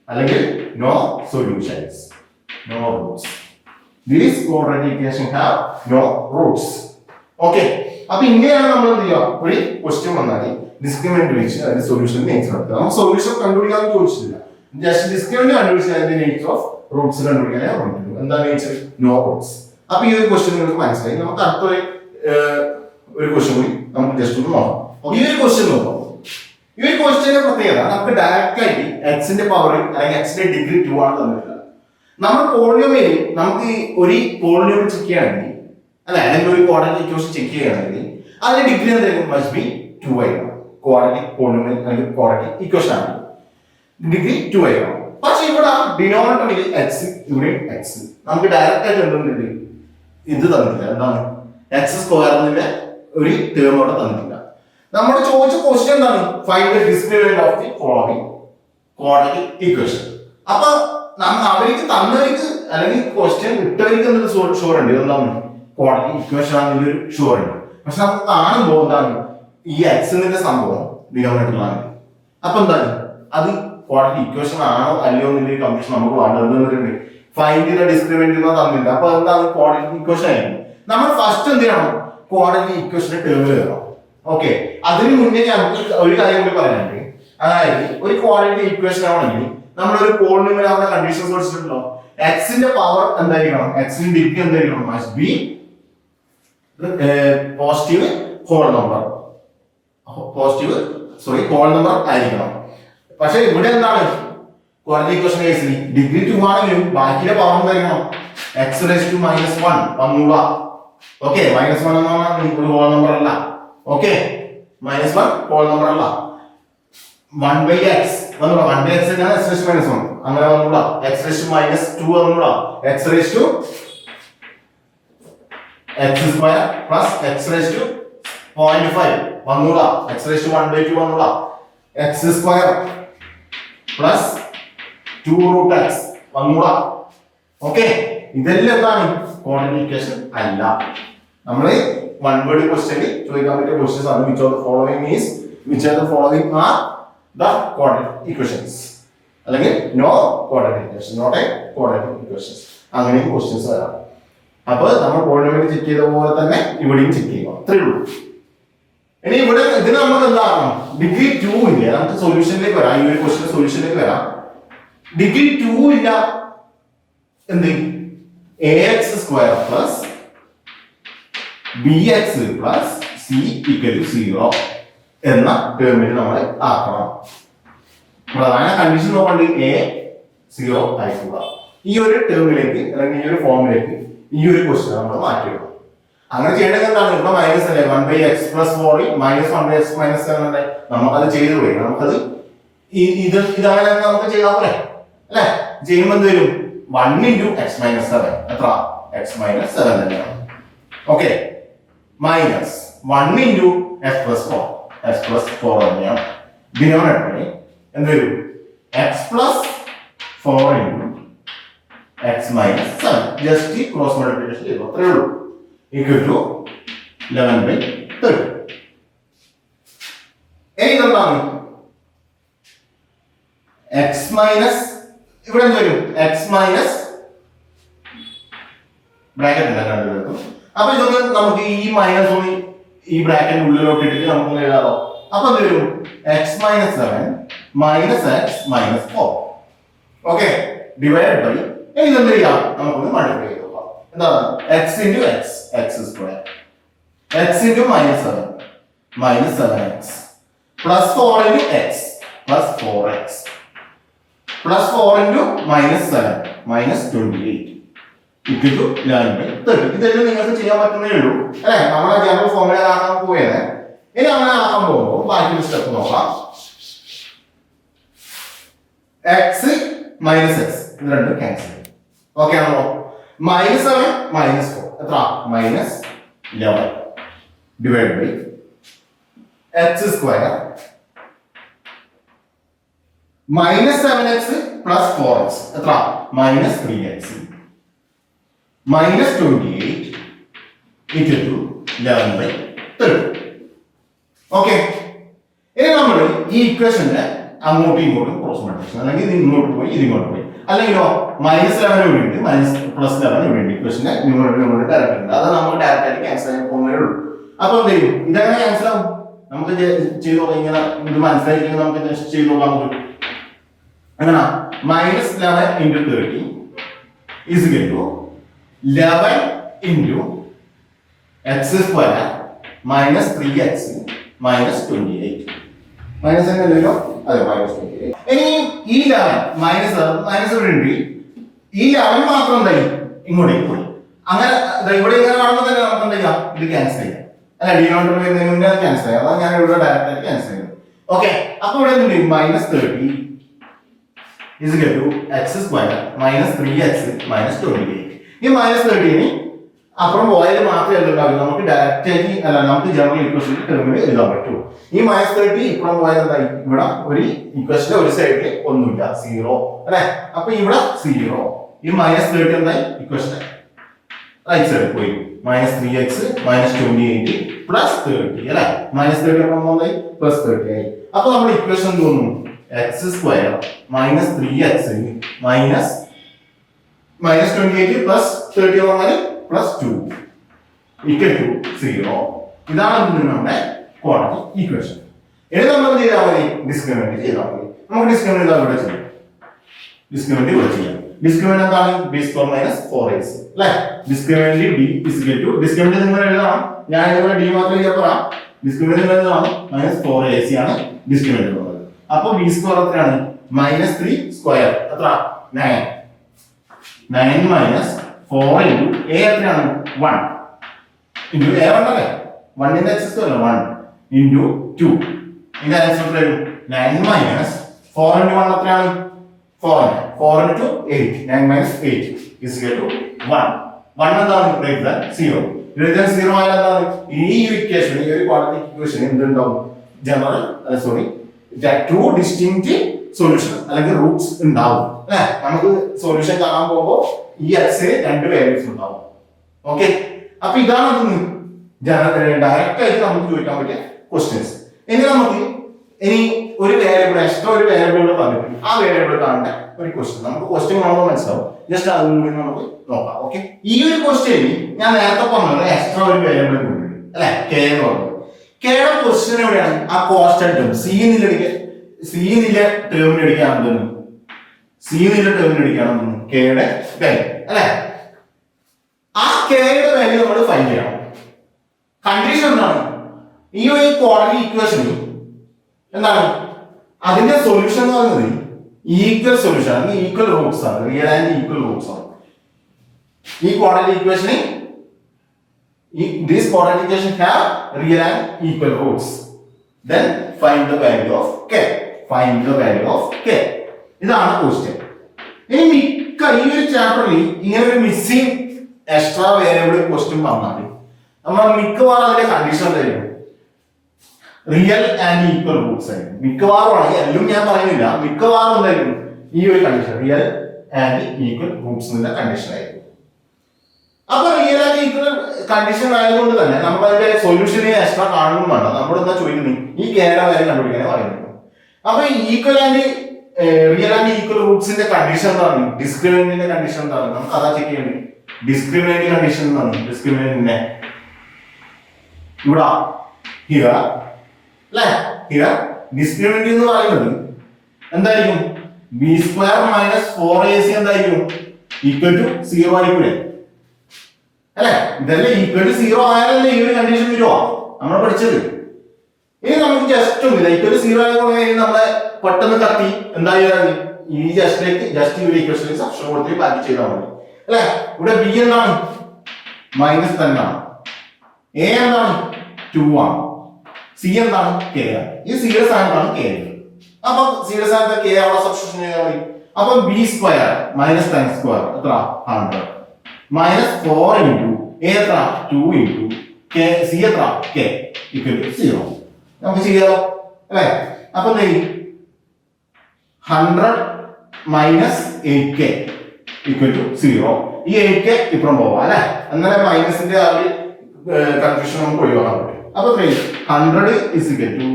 അല്ലെങ്കിൽ no solutions no roots these quadratic equation have no roots okay അപ്പൊ ഇങ്ങനെയാണ് നമ്മൾ എന്ത് ചെയ്യുക ഒരു ക്വസ്റ്റ്യൻ വന്നാൽ ഡിസ്ക്രിമിനന്റ് വെച്ച് അതിന്റെ സൊല്യൂഷൻ നേച്ചർ എടുക്കുക നമ്മൾ സൊല്യൂഷൻ കണ്ടുപിടിക്കാൻ ചോദിച്ചിട്ടില്ല ജസ്റ്റ് ഡിസ്ക്രിമിനന്റ് കണ്ടുപിടിച്ച് അതിന്റെ നേച്ചർ ഓഫ് റൂട്ട്സ് കണ്ടുപിടിക്കാനേ പറഞ്ഞിട്ടുള്ളൂ എന്താ നേച്ചർ നോ റൂട്ട്സ് അപ്പൊ ഈ ഒരു ക്വസ്റ്റ്യൻ നിങ്ങൾക്ക് മനസ്സിലായി നമുക്ക് അടുത്ത ഒരു ക്വസ്റ്റ്യൻ കൂടി നമുക്ക് ജസ്റ്റ് ഒന്ന് നോക്കാം ഈ ഒരു ക്വസ്റ്റ്യൻ നോക്കാം ഈ ഒരു ക്വസ്റ്റ്യന്റെ പ്രത്യേകത നമുക്ക് ഡയറക്റ്റ് ആയിട്ട് എക്സിന്റെ പവർ അല്ലെങ്കിൽ എക്സിന്റെ ഡിഗ്രി 2 ആണ് തന്നിട്ടുള്ളത് നമ്മൾ പോളിനോമിയൽ നമുക്ക് ഒരു പോളിനോമിയൽ ചെക്ക് ചെയ്യുകയാണെങ്കിൽ അല്ലെ അല്ലെങ്കിൽ ഒരു ക്വാഡ്രാറ്റിക് ഇക്വേഷൻ ചെക്ക് ചെയ്യുകയാണെങ്കിൽ അതിന്റെ ഡിഗ്രി എന്തായിരിക്കും മസ്റ്റ് ബി 2 ആയിരിക്കണം ക്വാഡ്രാറ്റിക് പോളിനോമിയൽ അല്ലെങ്കിൽ ക്വാഡ്രാറ്റിക് ഇക്വേഷൻ ആണ് ഡിഗ്രി 2 ആയിരിക്കണം പക്ഷെ ഇവിടെ ഡിനോമിനേറ്ററിൽ എക്സ് ഇവിടെ എക്സ് നമുക്ക് ഡയറക്റ്റ് ആയിട്ട് എന്തുണ്ട് ഇത് തന്നിട്ടില്ല എന്താണ് എക്സ് സ്ക്വയറിന്റെ ഒരു ടേം അവിടെ തന്നിട്ടില്ല നമ്മൾ ചോദിച്ച ക്വസ്റ്റ്യൻ എന്താണ് find the discriminant of the following quadratic equation അപ്പൊ അവർക്ക് തന്നവർക്ക് അല്ലെങ്കിൽ ക്വസ്റ്റ്യൻ ഇട്ടവർക്ക് എന്തൊരു ഷുവർ ഉണ്ട് എന്താണ് ക്വാഡ്രാറ്റിക് ഇക്വേഷൻ ആണെന്നൊരു ഷുവർ ഉണ്ട് പക്ഷെ നമുക്ക് കാണുമ്പോൾ എന്താണ് ഈ എക്സിന്റെ സംഭവം ഡിനോമിനേറ്ററിലാണ് അപ്പൊ എന്താണ് അത് ക്വാഡ്രാറ്റിക് ഇക്വേഷൻ ആണോ അല്ലയോ എന്നൊരു കൺഫ്യൂഷൻ നമുക്ക് വേണ്ടത് ഫൈൻഡ് ദി ഡിസ്ക്രിമിനന്റ് എന്ന് തന്നില്ല അപ്പൊ എന്താണ് ക്വാഡ്രാറ്റിക് ഇക്വേഷൻ ആയിരുന്നു നമ്മൾ ഫസ്റ്റ് എന്ത് ചെയ്യണം ക്വാഡ്രാറ്റിക് ഇക്വേഷന്റെ ടേമിൽ വരണം ഓക്കെ അതിന് മുന്നേ നമുക്ക് ഒരു കാര്യം കൂടി പറയാനുണ്ട് അതായത് ഒരു ക്വാഡ്രാറ്റിക് ഇക്വേഷൻ ആണെങ്കിൽ നമ്മളൊരു പോളിനോമിയൽ ആവുന്ന കണ്ടീഷൻസ് പഠിച്ചിട്ടുണ്ടല്ലോ എക്സിന്റെ പവർ എന്തായിരിക്കണം എക്സിന്റെ ഡിഗ്രി എന്തായിരിക്കണം must be positive whole number whole number ആയിരിക്കണം പക്ഷെ ഇവിടെ എന്താണ് ക്വാഡ്രാറ്റിക് ഇക്വേഷൻ കേസിൽ ഡിഗ്രി 2 ആണെങ്കിലും ബാക്കിയുടെ പവർ എന്തായിരിക്കണം x⁻⁻1 വന്നൂടാ ഓക്കെ -1 എന്ന് പറഞ്ഞാൽ ഒരു ഹോൾ നമ്പർ അല്ല ഓക്കെ -1 ഹോൾ നമ്പർ അല്ല 1/x വന്നൂടാ 1/x എന്നാണ് x⁻⁻1 അങ്ങനെ വന്നൂടാ x⁻2 വന്നൂടാ x² x² + x⁻5 വന്നൂടാ x⁻1/2 വന്നൂടാ x² + 2√x വന്നൂടാ okay ഇതെല്ലാം എന്താണ് ക്വാഡ്രാറ്റിക് ഇക്വേഷൻ അല്ല നമ്മൾ വൺ വേർഡ് ക്വസ്റ്റ്യനിൽ ചോദിക്കാൻ പറ്റിയ ക്വസ്റ്റ്യൻസ് ആണ് which of the following are the quadratic equations അല്ലെങ്കിൽ no quadratic equation not a quadratic equations അങ്ങനെ ക്വസ്റ്റ്യൻസ് വരാം അപ്പോൾ നമ്മൾ പോളിനോമിയൽ ചെക്ക് ചെയ്ത പോലെ തന്നെ ഇവിടെയും ചെക്ക് ചെയ്യുക അത്രേ ഉള്ളൂ ഇനി ഇവിടെ ഇതിന് നമുക്ക് എന്താകണം ഡിഗ്രി 2 ഇല്ല നമുക്ക് സൊല്യൂഷനിലേക്ക് വരാം ഈ ഒരു ക്വസ്റ്റ്യൻ സൊല്യൂഷനിലേക്ക് വരാം ഡിഗ്രി 2 ഇല്ല എന്ത് ax² + bx + c = 0 എന്ന ടേമിൽ നമ്മൾ ആക്കണം പ്രധാന കണ്ടീഷൻ നോക്കണ്ട് a 0 ആയിക്കുക ഈ ഒരു ടേമിലേക്ക് അല്ലെങ്കിൽ ഈ ഒരു ഫോമിലേക്ക് ഈ ഒരു ക്വസ്റ്റ്യൻ നമ്മൾ മാറ്റിയിടും അങ്ങനെ ചെയ്യേണ്ടത് എന്താണ് ഇവിടെ മൈനസ് അല്ലേ 1/x + 4 -1/x - 7 അല്ലേ നമുക്കത് ചെയ്തു പോയി നമുക്കത് ഇതങ്ങനെ നമുക്ക് ചെയ്താൽ പോലെ അല്ലേ ചെയ്യുമ്പോൾ എന്ത് വരും 1 × x - 7 എത്ര x - 7 തന്നെയാണ് ഓക്കെ മൈനസ് 1 × x + 4 x + 4 തന്നെയാണ് ഡിനോമിനേറ്ററിൽ എന്ത് വരും x + 4 × x - 7 just cross multiplication ചെയ്തു അത്രേ ഉള്ളൂ = 11/30 ഇനി എന്താണ് x മൈനസ് ഇവിടെ എന്ത് വരും x മൈനസ് ബ്രാക്കറ്റ് ഇല്ല രണ്ടുപേർക്കും അപ്പൊ ഇതൊന്ന് നമുക്ക് ഈ മൈനസ് ഒന്ന് ഈ ബ്രാക്കറ്റിന്റെ ഉള്ളിലോട്ട് ഇട്ടിട്ട് നമുക്ക് എഴുതാമോ? അപ്പൊ എന്ത് വരും? X minus 7 minus x minus 4. Okay, divide by ഇനി എന്ത് ചെയ്യാം? നമുക്കൊന്ന് മൾട്ടിപ്ലൈ ചെയ്ത് നോക്കാം. എന്താണ്? X into x, x square, x into minus 7 minus 7x plus 4 into x plus 4x plus 4 into minus 7 minus 28 equal to 11/30. ഇതെല്ലാം നിങ്ങൾക്ക് ചെയ്യാൻ പറ്റുന്നേ ഉള്ളൂ അല്ലേ? നമ്മളെ ജനറൽ ഫോർമുല ആക്കാൻ പോയത്. ഇനി അങ്ങനെ ആക്കാൻ പോകുമ്പോൾ ബാക്കി സ്റ്റെപ്പ് നോക്കാം. എക്സ് മൈനസ് എക്സ് ഇത് രണ്ടും ക്യാൻസൽ ചെയ്യും. ഓക്കെ ആണല്ലോ? മൈനസ് 7 മൈനസ് 4 എത്ര? Minus 11 divide by x square minus 7x plus 4x എത്ര? Minus 3x minus 28 equal to 11/30. Okay, ഇനി നമ്മൾ ഈ ഇക്വേഷന്റെ അങ്ങോട്ടും ഇങ്ങോട്ടും ക്രോസ് മൾട്ടിപ്ലിക്കേഷൻ, അല്ലെങ്കിൽ ഇത് ഇങ്ങോട്ട് പോയി ഇത് ഇങ്ങോട്ട് പോയി, അല്ലെങ്കിലോ മൈനസ് 11 ഇവിടെ ഉണ്ട്, മൈനസ് പ്ലസ് 11 ഇവിടെ ഉണ്ട്. ഇക്വേഷന്റെ ന്യൂമറേറ്റർ ഡയറക്റ്റ് ഉണ്ട്, അത് നമ്മൾ ഡയറക്റ്റ് ആയിട്ട് ക്യാൻസൽ ചെയ്യാൻ പോകുന്നേ ഉള്ളൂ. അപ്പൊ എന്ത് ചെയ്യും? ഇതെങ്ങനെ ക്യാൻസൽ ആവും? നമുക്ക് ചെയ്ത് നോക്കാം. ഇങ്ങനെ ഇത് മനസ്സിലാക്കിയെങ്കിൽ നമുക്ക് നെക്സ്റ്റ് ചെയ്ത് നോക്കാൻ പറ്റും. അങ്ങനെ minus 11 into 30 is equal to 11 into x square minus 3x minus 28. Minus എന്നല്ലോ? അതെ, മൈനസ് 28. ഇനി ഈ 11 മൈനസ് ഇവിടെ ഉണ്ട്, ഈ 11 മാത്രം എന്തായി? ഇങ്ങോട്ടേക്ക് പോയി. അങ്ങനെ ഇവിടെ ഇങ്ങനെ കാണുമ്പോൾ തന്നെ നമുക്ക് എന്താ ചെയ്യാം? ഇത് ക്യാൻസൽ ചെയ്യാം അല്ല, ഡിനോമിനേറ്റർ വരുന്നതിന് മുന്നേ ക്യാൻസൽ ചെയ്യാം. അതാണ് ഞാൻ ഇവിടെ ഡയറക്റ്റ് ആയിട്ട് ക്യാൻസൽ ചെയ്യുന്നത്. ഓക്കെ, അപ്പൊ ഇവിടെ എന്തുണ്ട്? Minus 30 is equal to x square minus 3x minus 28. ഈ മൈനസ് 30 അപ്പുറം പോയാൽ മാത്രമേ എന്തുണ്ടാവില്ല, നമുക്ക് ഡയറക്റ്റ് ആയിട്ട് അല്ല, നമുക്ക് ജനറൽ ഇക്വേഷനിൽ ടെർമിൽ എഴുതാൻ പറ്റൂ. ഈ മൈനസ് 30 ഇപ്പുറം പോയാൽ എന്തായി? ഇവിടെ ഒരു ഇക്വേഷന്റെ ഒരു സൈഡിൽ ഒന്നുമില്ല, 0 അല്ലെ? അപ്പൊ ഇവിടെ 0. ഈ മൈനസ് 30 എന്തായി? ഇക്വേഷന്റെ റൈറ്റ് സൈഡിൽ പോയി. മൈനസ് 3x മൈനസ് 28 പ്ലസ് 30 അല്ലെ? മൈനസ് 30 എന്തായി? പ്ലസ് 30 ആയി. അപ്പൊ നമ്മുടെ ഇക്വേഷൻ തോന്നുന്നു x square minus 3x minus 28 plus 30 വന്നാൽ പ്ലസ് 2 ഈക്വൽ ടു 0. ഇതാണ് നമ്മുടെ ക്വാഡ്രാറ്റിക് ഇക്വേഷൻ. ഇനി നമ്മൾ എന്ത് ചെയ്താൽ മതി? ഡിസ്ക്രിമിനന്റ് ചെയ്താൽ മതി. നമുക്ക് ഡിസ്ക്രിമിനന്റ് ഇവിടെ ചെയ്യാം. ഡിസ്ക്രിമിനന്റ് ഇവിടെ ചെയ്യാം. ഡിസ്ക്രിമിനന്റ് എന്താണ്? b സ്ക്വയർ മൈനസ് 4ac അല്ലേ? Discriminant d is equal to discriminant നിങ്ങൾ എഴുതണം. ഞാൻ ഇവിടെ d മാത്രമേ ചെയ്യാം. ഡിസ്ക്രിമിനന്റ് എഴുതണം. മൈനസ് 4ac ആണ് ഡിസ്ക്രിമിനന്റ് ഉള്ളത്. അപ്പൊ b സ്ക്വയർ എത്രയാണ്? മൈനസ് 3 സ്ക്വയർ എത്ര? 9 മൈനസ് 4 ഇൻറ്റു a എത്രയാണ്? 1 ഇൻറ്റു a 1 അല്ലേ? 1 ന്റെ x സ്ക്വയർ 1 ഇൻറ്റു 2. ഇതിന്റെ ആൻസർ എത്രയാണ്? 9 മൈനസ് 4 ഇൻറ്റു 1 എത്രയാണ്? 4 into 8 9 minus 8 is equal to 1. 1 എന്താണ്? Greater than 0. ഗ്രേറ്റർ ദാൻ 0 ആയാൽ എന്താണ്? ഈ ഇക്വേഷൻ, ഈ ഒരു ക്വാഡ്രാറ്റിക് ഇക്വേഷൻ എന്തുണ്ടാവും? General sorry two distinct solution അല്ലെങ്കിൽ റൂട്ട്സ് ഉണ്ടാവും അല്ലേ? നമുക്ക് സൊല്യൂഷൻ കാണാൻ പോകുമ്പോൾ ഈ എക്സിന് രണ്ട് വാല്യൂസ് ഉണ്ടാവും. ഓക്കെ, അപ്പൊ ഇതാണ് ഡയറക്റ്റ് ആയിട്ട് നമുക്ക് ചോദിക്കാൻ പറ്റിയ ക്വസ്റ്റ്യൻസ്. ഇനി നമുക്ക് ഒരു വേരിയബിൾ എക്സ്ട്രാ ഒരു വേരിയബിൾ തന്നിട്ട് ആ വേരിയബിൾ കാണേണ്ട ഒരു ക്വസ്റ്റ്യൻ നമുക്ക് ക്വസ്റ്റ്യൻ കാണുമ്പോൾ മനസ്സിലാവും. ജസ്റ്റ് അതിൽ നിന്ന് നമുക്ക് നോക്കാം. ഓക്കെ, ഈ ഒരു ക്വസ്റ്റ്യൻ ഞാൻ നേരത്തെ പറഞ്ഞത് എക്സ്ട്രാ ഒരു വേരിയബിൾ കൊണ്ടുണ്ട് അല്ലെ? കെ എന്ന് പറഞ്ഞത്. കെയുടെ ക്വസ്റ്റ്യൻ എവിടെയാണ്? ആ കോൺസ്റ്റന്റ് ടേം സി നില ടേമിനടിക്കാണെന്ന് കെയുടെ വാല്യൂ അല്ലെ? ആ കെയുടെ വാല്യൂ നമ്മൾ ഫൈൻഡ് ചെയ്യണം. കണ്ടീഷൻ എന്താണ്? ഈ ഒരു ക്വാഡ്രാറ്റിക് ഇക്വേഷനിൽ എന്താണ് അതിന്റെ സൊല്യൂഷൻ എന്ന് പറയുന്നത്? ഈക്വൽ സൊല്യൂഷൻ അല്ലെങ്കിൽ ഈക്വൽ റൂട്ട്സ് ആണ്. റിയൽ ആൻഡ് ഈക്വൽ റൂട്ട്സ് ആണ് ഈ ക്വാഡ്രാറ്റിക് ഇക്വേഷനിൽ. This quadratic equation have real and equal roots. Then find the value of k. Find the value of k. ഇതാണ് ക്വസ്റ്റ്യൻ. ഇനി മിക്ക ഈ ഒരു ചാപ്റ്ററിൽ ഇങ്ങനെ ഒരു മിസ്സിംഗ് എക്സ്ട്രാ വേരിയബിൾ ക്വസ്റ്റ്യൻ വന്നാൽ നമ്മൾ മിക്കവാറും അതിന്റെ കണ്ടീഷൻ എന്തായിരിക്കും? റിയൽ ആൻഡ് ഈക്വൽ റൂട്ട്സ് ആയിരിക്കും. മിക്കവാറും ആണ്, എല്ലാം ഞാൻ പറയുന്നില്ല. മിക്കവാറും എന്തായിരിക്കും? ഈ ഒരു condition real and equal Roots എന്നുള്ള കണ്ടീഷൻ ആയിരിക്കും. അപ്പൊ റിയൽ ആൻഡ് ഈക്വൽ കണ്ടീഷൻ ആയതുകൊണ്ട് തന്നെ നമുക്ക് അതിന്റെ സൊല്യൂഷനെ എക്സ്ട്രാ കാണുന്നു വേണ്ട. നമ്മൾ എന്താ ചോദിക്കുന്നത്? ഈ കേരള കാര്യം കണ്ടുപിടിക്കാനേ പറയുന്നത്. അപ്പൊ equal and real and equal റൂട്ട്സിന്റെ കണ്ടീഷൻ എന്താണ്? ഡിസ്ക്രിമിനന്റിന്റെ കണ്ടീഷൻ എന്താണ്? നമുക്ക് അതാ ചെക്ക് ചെയ്യേണ്ടത്. ഡിസ്ക്രിമിനന്റ് കണ്ടീഷൻ എന്താണ്? ഡിസ്ക്രിമിനന്റിന്റെ ഇവിടെ ഹിയർ അല്ലേ ഹിയർ ഡിസ്ക്രിമിനന്റ് എന്ന് പറയുന്നത് എന്തായിരിക്കും ബി സ്ക്വയർ മൈനസ് 4ac എന്തായിരിക്കും ഈക്വൽ ടു 0 ആയിരിക്കൂലേ അല്ലേ ഇതല്ലേ ഈക്വൽ ടു 0 ആയാലല്ലേ ഈ ഒരു കണ്ടീഷൻ വരുമോ നമ്മൾ പഠിച്ചത് ഇനി നമുക്ക് ജസ്റ്റ് ഒന്നുമില്ല ഈക്വൽ ടു 0 ആയതുകൊണ്ട് നമ്മളെ പെട്ടെന്ന് കത്തി എന്തായാലും ഈ ജസ്റ്റ് ഈ ഒരു ഇക്വേഷനിലേക്ക് സബ്സ്റ്റിറ്റ്യൂട്ട് കൊടുത്ത് ബാക്കി ചെയ്താൽ മതി അല്ലേ ഇവിടെ ബി എന്താണ് മൈനസ് 10 ആണ് എ എന്താണ് 2 ആണ് സി എന്താണ് കെ ആണ് ഈ സിയുടെ സ്ഥാനത്താണ് കെ അപ്പൊ സിയുടെ സ്ഥാനത്ത് കെ അവിടെ സബ്സ്റ്റിറ്റ്യൂഷൻ ചെയ്യാൻ മതി അപ്പൊ ബി സ്ക്വയർ മൈനസ് 10 സ്ക്വയർ എത്ര 100 മൈനസ് 4 ഇൻറ്റു എ എത്ര 2 ഇൻറ്റു കെ സി എത്ര കെ ഈക്വൽ ടു 0 നമുക്ക് ചെയ്യാലോ അല്ലേ അപ്പൊ എന്ത് ചെയ്യും 100 മൈനസ് 8k ഈക്വൽ ടു 0 ഈ 8k ഇപ്പുറം പോവാം അല്ലെ അങ്ങനെ മൈനസിന്റെ ആ ഒരു കൺഫ്യൂഷൻ നമുക്ക് ഒഴിവാക്കാൻ പറ്റും അപ്പൊ 100 is equal to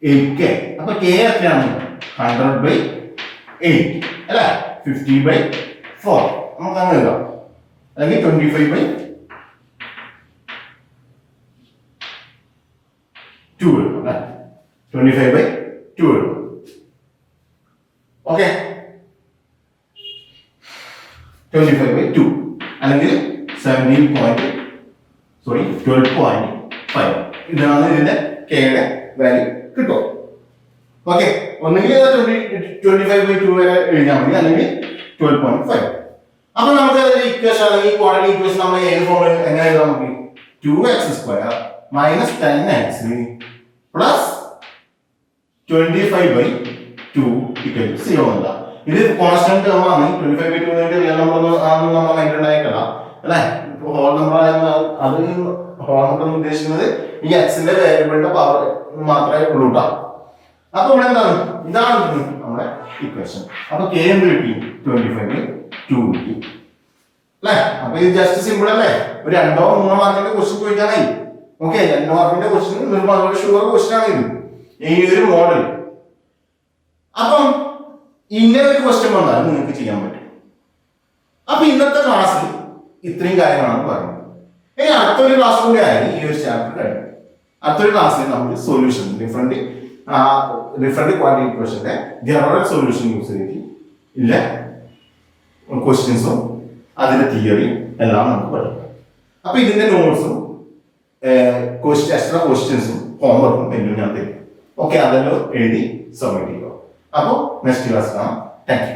8k അപ്പൊ k എത്രയാണ് 100/8 അല്ലെ 50/4 നമുക്ക് അങ്ങനെ എഴുതാം അല്ലെങ്കിൽ 25/2 അല്ലെ 25/2 ഓക്കെ 25/2 അല്ലെങ്കിൽ 12.5 ഇതാണ് ഇതിന്റെ കെയുടെ വാല്യൂ കിട്ടും ഓക്കെ ഒന്നുകിൽ 25/2 വരെ എഴുതിയാൽ മതി അല്ലെങ്കിൽ 12.5 അപ്പൊ നമുക്ക് ഇക്വേഷൻ അല്ലെങ്കിൽ ക്വാഡ്രാറ്റിക് ഇക്വേഷൻ നമ്മൾ ഏത് ഫോമിൽ എങ്ങനെ എഴുതാൻ നമുക്ക് 2x² minus 10x plus 25/2 equal to 0 എന്നല്ല ഇത് കോൺസ്റ്റന്റ് ടേം ആണ് 25/2 റിയൽ നമ്പർ ആണെന്ന് നമ്മൾ മൈൻഡ് ഉണ്ടായിക്കല്ല അല്ലേ ഹോൾ നമ്പർ അത് ഹോൾ നമ്പർ ഉദ്ദേശിക്കുന്നത് ഈ എക്സിന്റെ വേരിയബിളിന്റെ പവർ മാത്രമേ ഉള്ളൂ കേട്ടോ അപ്പൊ ഇവിടെ എന്താണ് ഇതാണ് നമ്മുടെ ഇക്വേഷൻ അപ്പൊ k എന്ത് കിട്ടി 25/2 കിട്ടി അല്ലേ അപ്പൊ ഇത് ജസ്റ്റ് സിമ്പിൾ അല്ലേ ഒരു 2-3 മാർക്കിന്റെ ക്വസ്റ്റ്യൻ ചോദിക്കാനായി ഓക്കെ 2 മാർക്കിന്റെ ക്വസ്റ്റ്യൻ നിർമ്മാണ ഷുവർ ക്വസ്റ്റ്യൻ ആണ് ഇത് ഈ ഒരു മോഡൽ അപ്പം ഇങ്ങനെ ഒരു ക്വസ്റ്റ്യൻ വന്നാൽ നിങ്ങൾക്ക് ചെയ്യാൻ പറ്റും അപ്പൊ ഇന്നത്തെ ക്ലാസ്സിൽ ഇത്രയും കാര്യങ്ങളാണ് പറയുന്നത് ഇനി അടുത്തൊരു ക്ലാസ് കൂടി ആയി ഈ ഒരു ചാപ്റ്റർ കഴിഞ്ഞു അടുത്തൊരു ക്ലാസ്സിൽ നമുക്ക് സൊല്യൂഷൻ ഡിഫറെന്റ് ക്വാഡ്രാറ്റിക് ഇക്വേഷന്റെ ജനറൽ സൊല്യൂഷൻ യൂസ് ചെയ്തിട്ട് ഇല്ല ക്വസ്റ്റ്യൻസും അതിന്റെ തിയറിയും എല്ലാം നമുക്ക് പഠിക്കാം അപ്പൊ ഇതിന്റെ നോട്ട്സും എക്സ്ട്രാ ക്വസ്റ്റ്യൻസും ഹോംവർക്കും എല്ലാം ഞാൻ തരും ഓക്കെ അതെല്ലാം എഴുതി സബ്മിറ്റ് ചെയ്യുക അപ്പോൾ നെക്സ്റ്റ് ക്ലാസ് കാണാം താങ്ക് യു